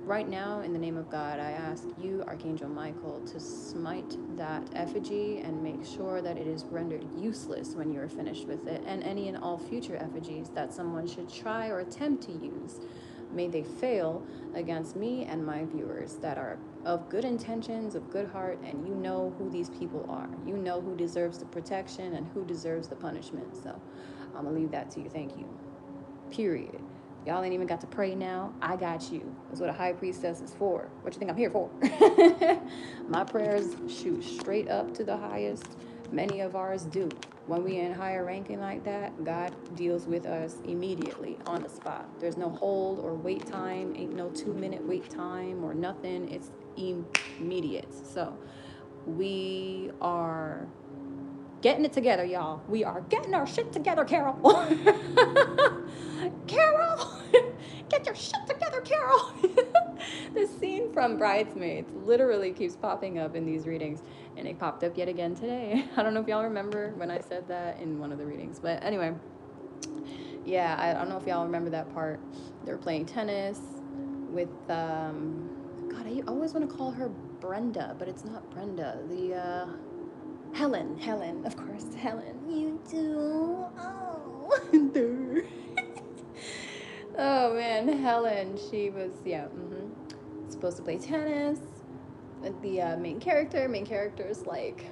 right now, in the name of God, I ask you, Archangel Michael, to smite that effigy and make sure that it is rendered useless when you are finished with it. And any and all future effigies that someone should try or attempt to use, may they fail against me and my viewers that are of good intentions, of good heart, and you know who these people are. You know who deserves the protection and who deserves the punishment. So I'm gonna leave that to you. Thank you. Period. Y'all ain't even got to pray now. I got you. That's what a high priestess is for. What you think I'm here for? My prayers shoot straight up to the highest. Many of ours do. When we in higher ranking like that, God deals with us immediately on the spot. There's no hold or wait time. Ain't no 2-minute wait time or nothing. It's immediate. So we are getting it together, y'all. We are getting our shit together, Carol. Carol, get your shit together, Carol. The scene from Bridesmaids literally keeps popping up in these readings, and it popped up yet again today. I don't know if y'all remember when I said that in one of the readings, but anyway, yeah, I don't know if y'all remember that part. They were playing tennis with, God, I always want to call her Brenda, but it's not Brenda. Helen, of course, Helen. You do? Oh. Oh man, Helen, she was, supposed to play tennis. The main character's like,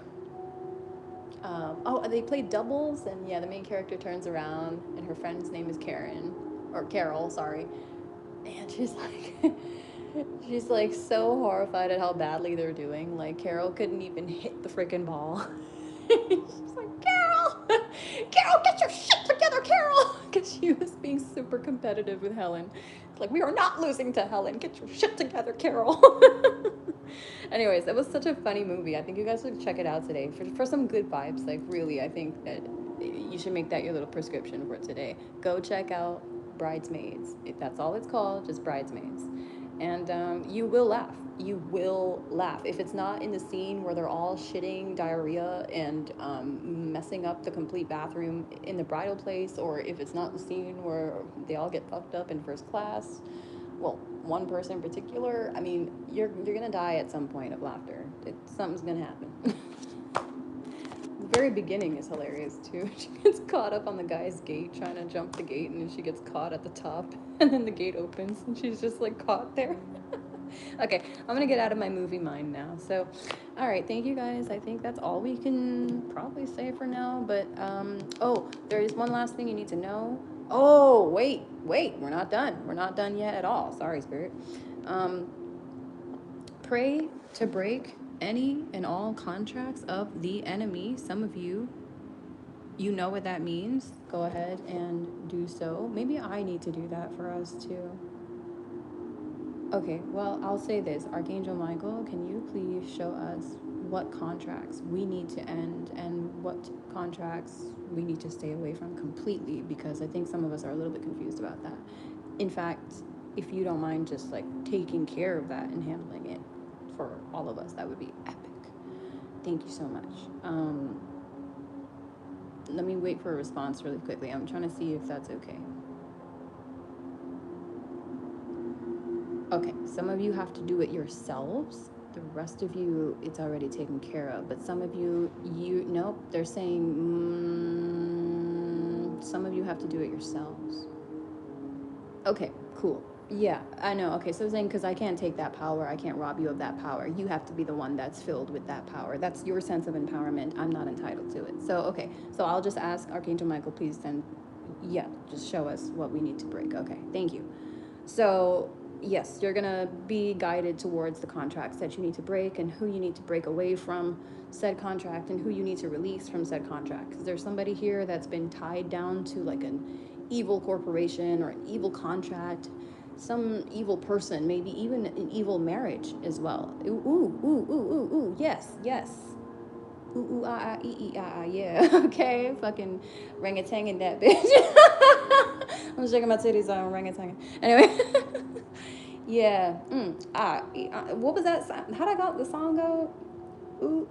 they played doubles, and yeah, the main character turns around, and her friend's name is Carol, sorry. And she's like, she's like so horrified at how badly they're doing. Like, Carol couldn't even hit the freaking ball. She's like, Carol, get your shit together, Carol! Because she was being super competitive with Helen. It's like, we are not losing to Helen. Get your shit together, Carol. Anyways, that was such a funny movie. I think you guys should check it out today for some good vibes. Like, really, I think that you should make that your little prescription for today. Go check out Bridesmaids. That's all it's called, just Bridesmaids. And you will laugh. You will laugh. If it's not in the scene where they're all shitting diarrhea and messing up the complete bathroom in the bridal place, or if it's not the scene where they all get fucked up in first class, well, one person in particular, I mean, you're gonna die at some point of laughter. Something's gonna happen. The very beginning is hilarious too. She gets caught up on the guy's gate trying to jump the gate, and then she gets caught at the top, and then the gate opens and she's just like caught there. Okay, I'm gonna get out of my movie mind now. So, all right, thank you guys. I think that's all we can probably say for now. But oh, there is one last thing you need to know. Oh, wait, we're not done. We're not done yet at all. Sorry, Spirit. Pray to break any and all contracts of the enemy. Some of you know what that means. Go ahead and do so. Maybe I need to do that for us too. Okay, well, I'll say this. Archangel Michael, can you please show us what contracts we need to end and what contracts we need to stay away from completely? Because I think some of us are a little bit confused about that. In fact, if you don't mind just like taking care of that and handling it for all of us, that would be epic. Thank you so much. Let me wait for a response really quickly. I'm trying to see if that's okay. Okay, some of you have to do it yourselves. The rest of you, it's already taken care of. But some of you, nope, they're saying, some of you have to do it yourselves. Okay, cool. Yeah, I know. Okay, so they're saying, because I can't take that power, I can't rob you of that power. You have to be the one that's filled with that power. That's your sense of empowerment. I'm not entitled to it. So, okay, so I'll just ask Archangel Michael, please then, just show us what we need to break. Okay, thank you. So, yes, you're going to be guided towards the contracts that you need to break and who you need to break away from said contract and who you need to release from said contract. Because there's somebody here that's been tied down to like an evil corporation or an evil contract, some evil person, maybe even an evil marriage as well. Ooh, yes. Ooh, yeah. Okay, fucking orangutan in that bitch. I'm shaking my titties on orangutan. Anyway. Yeah. What was that song? How'd the song go? Ooh,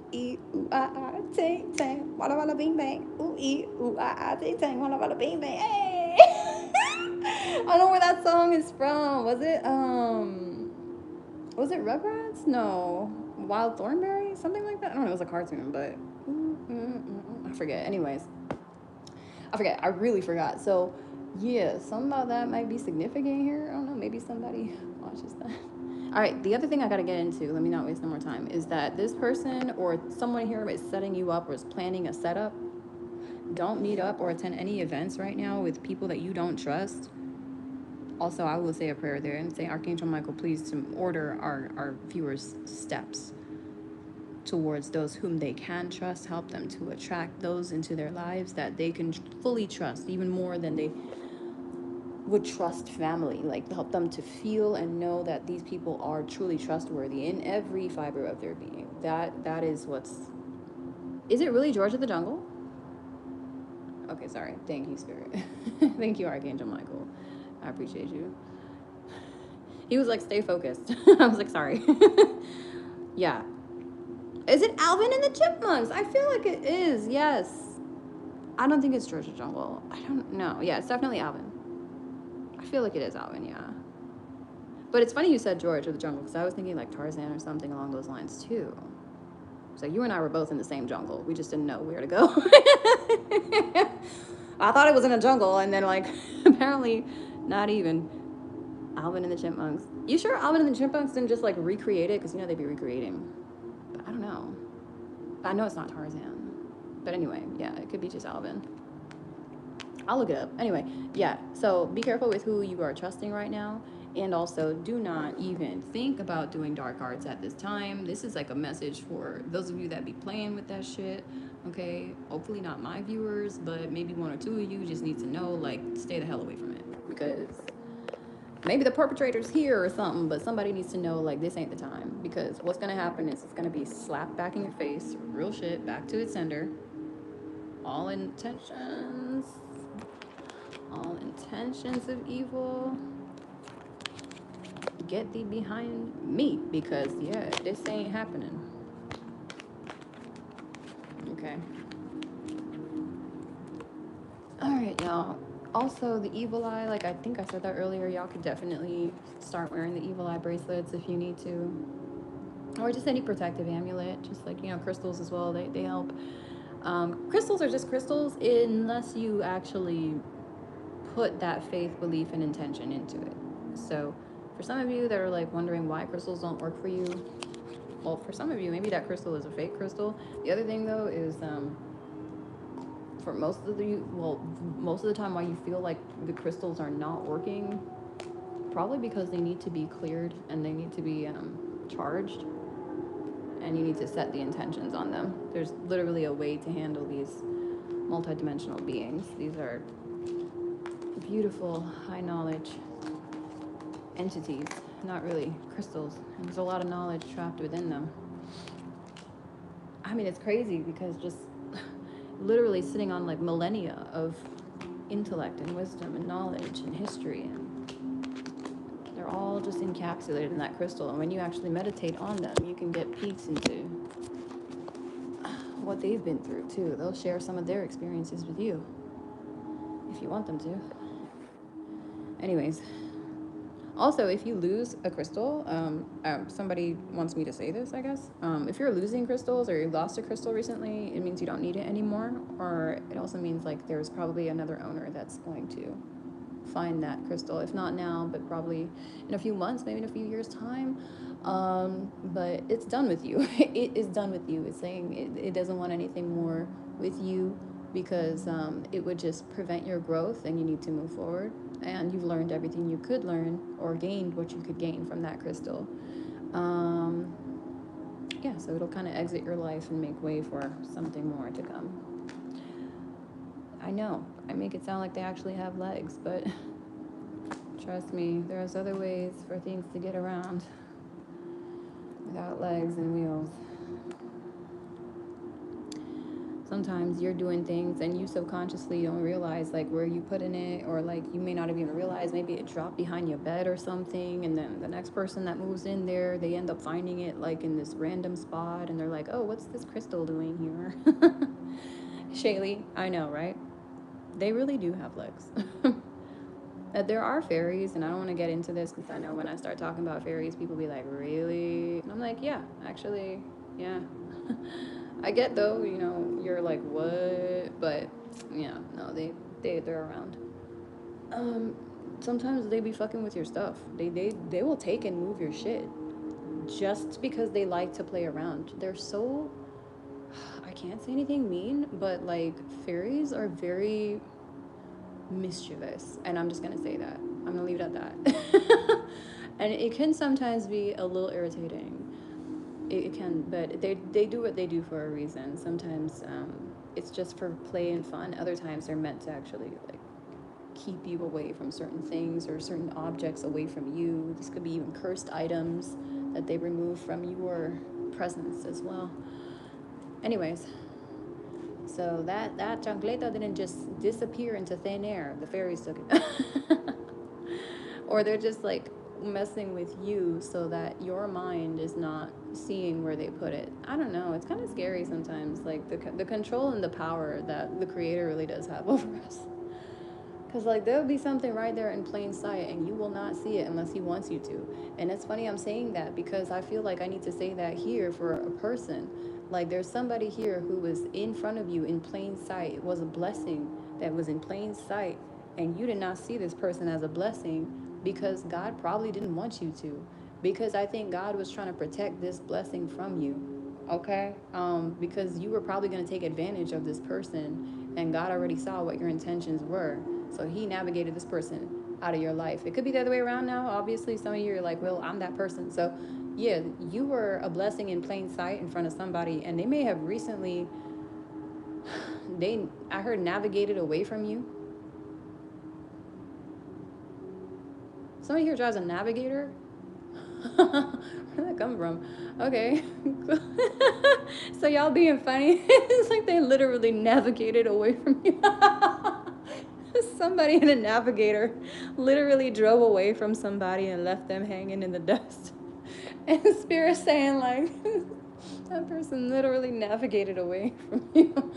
ting, tang, walla walla bing bang. Ooh, ting, tang, walla walla bing bang. Hey! I don't know where that song is from. Was it Rugrats? No. Wild Thornberry? Something like that? I don't know, it was a cartoon, but I forget. Anyways. I forget. I really forgot. So Yeah, something about that might be significant here. I don't know. Maybe somebody watches that. All right. The other thing I got to get into, let me not waste no more time, is that this person or someone here is setting you up or is planning a setup. Don't meet up or attend any events right now with people that you don't trust. Also, I will say a prayer there and say, Archangel Michael, please to order our viewers' steps towards those whom they can trust, help them to attract those into their lives that they can fully trust, even more than they would trust family. Like, help them to feel and know that these people are truly trustworthy in every fiber of their being. That is what's. Is it really George of the Jungle? Okay, sorry. Thank you, Spirit. Thank you, Archangel Michael. I appreciate you. He was like, stay focused. I was like, sorry. Yeah. Is it Alvin and the Chipmunks? I feel like it is, yes. I don't think it's George of the Jungle. I don't know. Yeah, it's definitely Alvin. I feel like it is Alvin, yeah. But it's funny you said George of the Jungle, because I was thinking like Tarzan or something along those lines too. So you and I were both in the same jungle. We just didn't know where to go. I thought it was in a jungle, and then like apparently not even. Alvin and the Chipmunks. You sure Alvin and the Chipmunks didn't just like recreate it? Because you know they'd be recreating. But I don't know. I know it's not Tarzan. But anyway, yeah, it could be just Alvin. I'll look it up. Anyway, yeah, so be careful with who you are trusting right now. And also, do not even think about doing dark arts at this time. This is like a message for those of you that be playing with that shit, okay? Hopefully not my viewers, but maybe one or two of you just need to know, like, stay the hell away from it. Because maybe the perpetrator's here or something, but somebody needs to know, like, this ain't the time. Because what's gonna happen is it's gonna be slapped back in your face, real shit, back to its sender. All intentions of evil, get thee behind me, because yeah, this ain't happening. Okay. All right, y'all. Also, the evil eye, like I think I said that earlier, y'all could definitely start wearing the evil eye bracelets if you need to, or just any protective amulet, just like, you know, crystals as well, they help. Crystals are just crystals unless you actually put that faith, belief, and intention into it. So for some of you that are like wondering why crystals don't work for you, well, for some of you, maybe that crystal is a fake crystal. The other thing though is for most of the time why you feel like the crystals are not working, probably because they need to be cleared and they need to be charged, and you need to set the intentions on them. There's literally a way to handle these multidimensional beings. These are beautiful, high knowledge entities, not really crystals. And there's a lot of knowledge trapped within them. I mean, it's crazy because just literally sitting on like millennia of intellect and wisdom and knowledge and history, and they're all just encapsulated in that crystal. And when you actually meditate on them, you can get peeks into what they've been through too. They'll share some of their experiences with you if you want them to. Anyways, also, if you lose a crystal, somebody wants me to say this, I guess. If you're losing crystals or you lost a crystal recently, it means you don't need it anymore. Or it also means like there's probably another owner that's going to find that crystal. If not now, but probably in a few months, maybe in a few years' time. But it's done with you. It is done with you. It's saying it doesn't want anything more with you, because it would just prevent your growth and you need to move forward. And you've learned everything you could learn or gained what you could gain from that crystal. Yeah, so it'll kind of exit your life and make way for something more to come. I know, I make it sound like they actually have legs, but trust me, there's other ways for things to get around without legs and wheels. Sometimes you're doing things and you subconsciously don't realize like where you put in it, or like you may not have even realized maybe it dropped behind your bed or something, and then the next person that moves in there, they end up finding it like in this random spot, and they're like, oh, what's this crystal doing here? Shaylee, I know, right? They really do have legs. There are fairies, and I don't want to get into this because I know when I start talking about fairies, people be like, really? And I'm like, yeah, actually, yeah. I get though, you know, you're like, what? But yeah, no, they're around. Um, sometimes they be fucking with your stuff. They will take and move your shit just because they like to play around. They're so, I can't say anything mean, but like fairies are very mischievous, and I'm just gonna say that. I'm gonna leave it at that. And it can sometimes be a little irritating. It can, but they do what they do for a reason. Sometimes it's just for play and fun. Other times they're meant to actually like keep you away from certain things or certain objects away from you. This could be even cursed items that they remove from your presence as well. Anyways, so that chancleta didn't just disappear into thin air. The fairies took it. Or they're just like messing with you so that your mind is not seeing where they put it. I don't know. It's kind of scary sometimes, like the control and the power that the creator really does have over us. Because like there'll be something right there in plain sight and you will not see it unless he wants you to. And it's funny I'm saying that because I feel like I need to say that here for a person. Like there's somebody here who was in front of you in plain sight. It was a blessing that was in plain sight, and you did not see this person as a blessing because God probably didn't want you to. Because I think God was trying to protect this blessing from you. Okay? Because you were probably going to take advantage of this person, and God already saw what your intentions were. So he navigated this person out of your life. It could be the other way around now. Obviously, some of you are like, well, I'm that person. So yeah, you were a blessing in plain sight in front of somebody, and they may have recently, I heard, navigated away from you. Somebody here drives a Navigator? Where'd that come from? Okay. So y'all being funny. It's like they literally navigated away from you. Somebody in a Navigator literally drove away from somebody and left them hanging in the dust. And Spirit saying like, that person literally navigated away from you.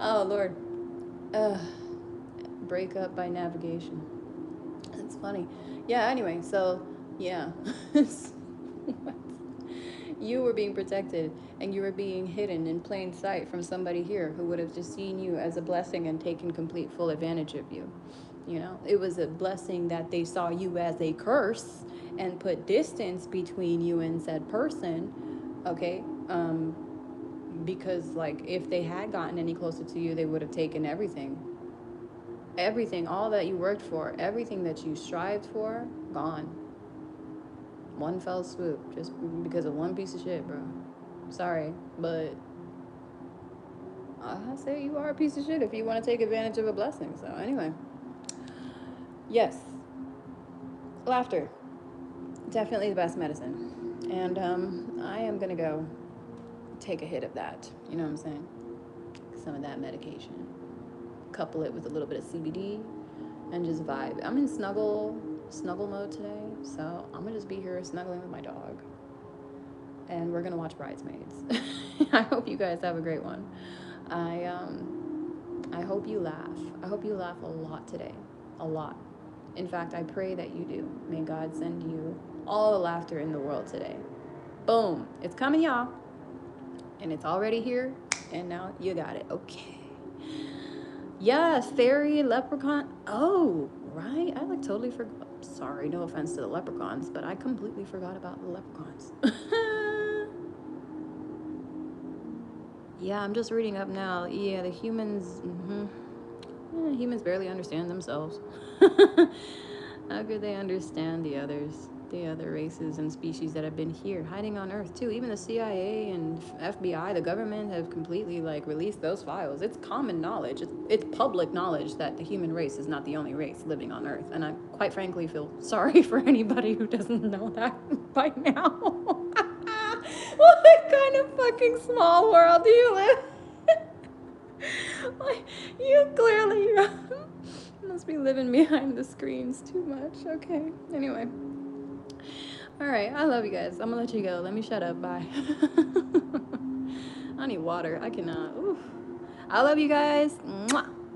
Oh, Lord. Break up by navigation. It's funny. Yeah, anyway, so, yeah. What? You were being protected, and you were being hidden in plain sight from somebody here who would have just seen you as a blessing and taken complete full advantage of you. You know, it was a blessing that they saw you as a curse and put distance between you and said person, okay? Because, like, if they had gotten any closer to you, they would have taken everything. Everything, all that you worked for, everything that you strived for, gone. One fell swoop, just because of one piece of shit, bro. Sorry, but I say you are a piece of shit if you want to take advantage of a blessing. So anyway, yes, laughter, definitely the best medicine. And I am gonna go take a hit of that. You know what I'm saying? Some of that medication. Couple it with a little bit of CBD and just vibe. I'm in snuggle mode today, so I'm gonna just be here snuggling with my dog, and we're gonna watch Bridesmaids. I hope you guys have a great one. I hope you laugh. I hope you laugh a lot today, a lot. In fact, I pray that you do. May God send you all the laughter in the world today. Boom, it's coming, y'all, and it's already here, and now you got it. Okay. Yes, fairy, leprechaun. Oh, right. I like totally forgot. Sorry, no offense to the leprechauns, but I completely forgot about the leprechauns. Yeah, I'm just reading up now. Yeah, the humans. Humans barely understand themselves. How could they understand the others? The other races and species that have been here, hiding on Earth too. Even the CIA and FBI, the government, have completely like released those files. It's common knowledge. It's public knowledge that the human race is not the only race living on Earth. And I quite frankly feel sorry for anybody who doesn't know that by now. What kind of fucking small world do you live? Like, you clearly must be living behind the screens too much. Okay, anyway. All right, I love you guys. I'm gonna let you go. Let me shut up. Bye. I need water. I cannot. Oof. I love you guys. Mwah.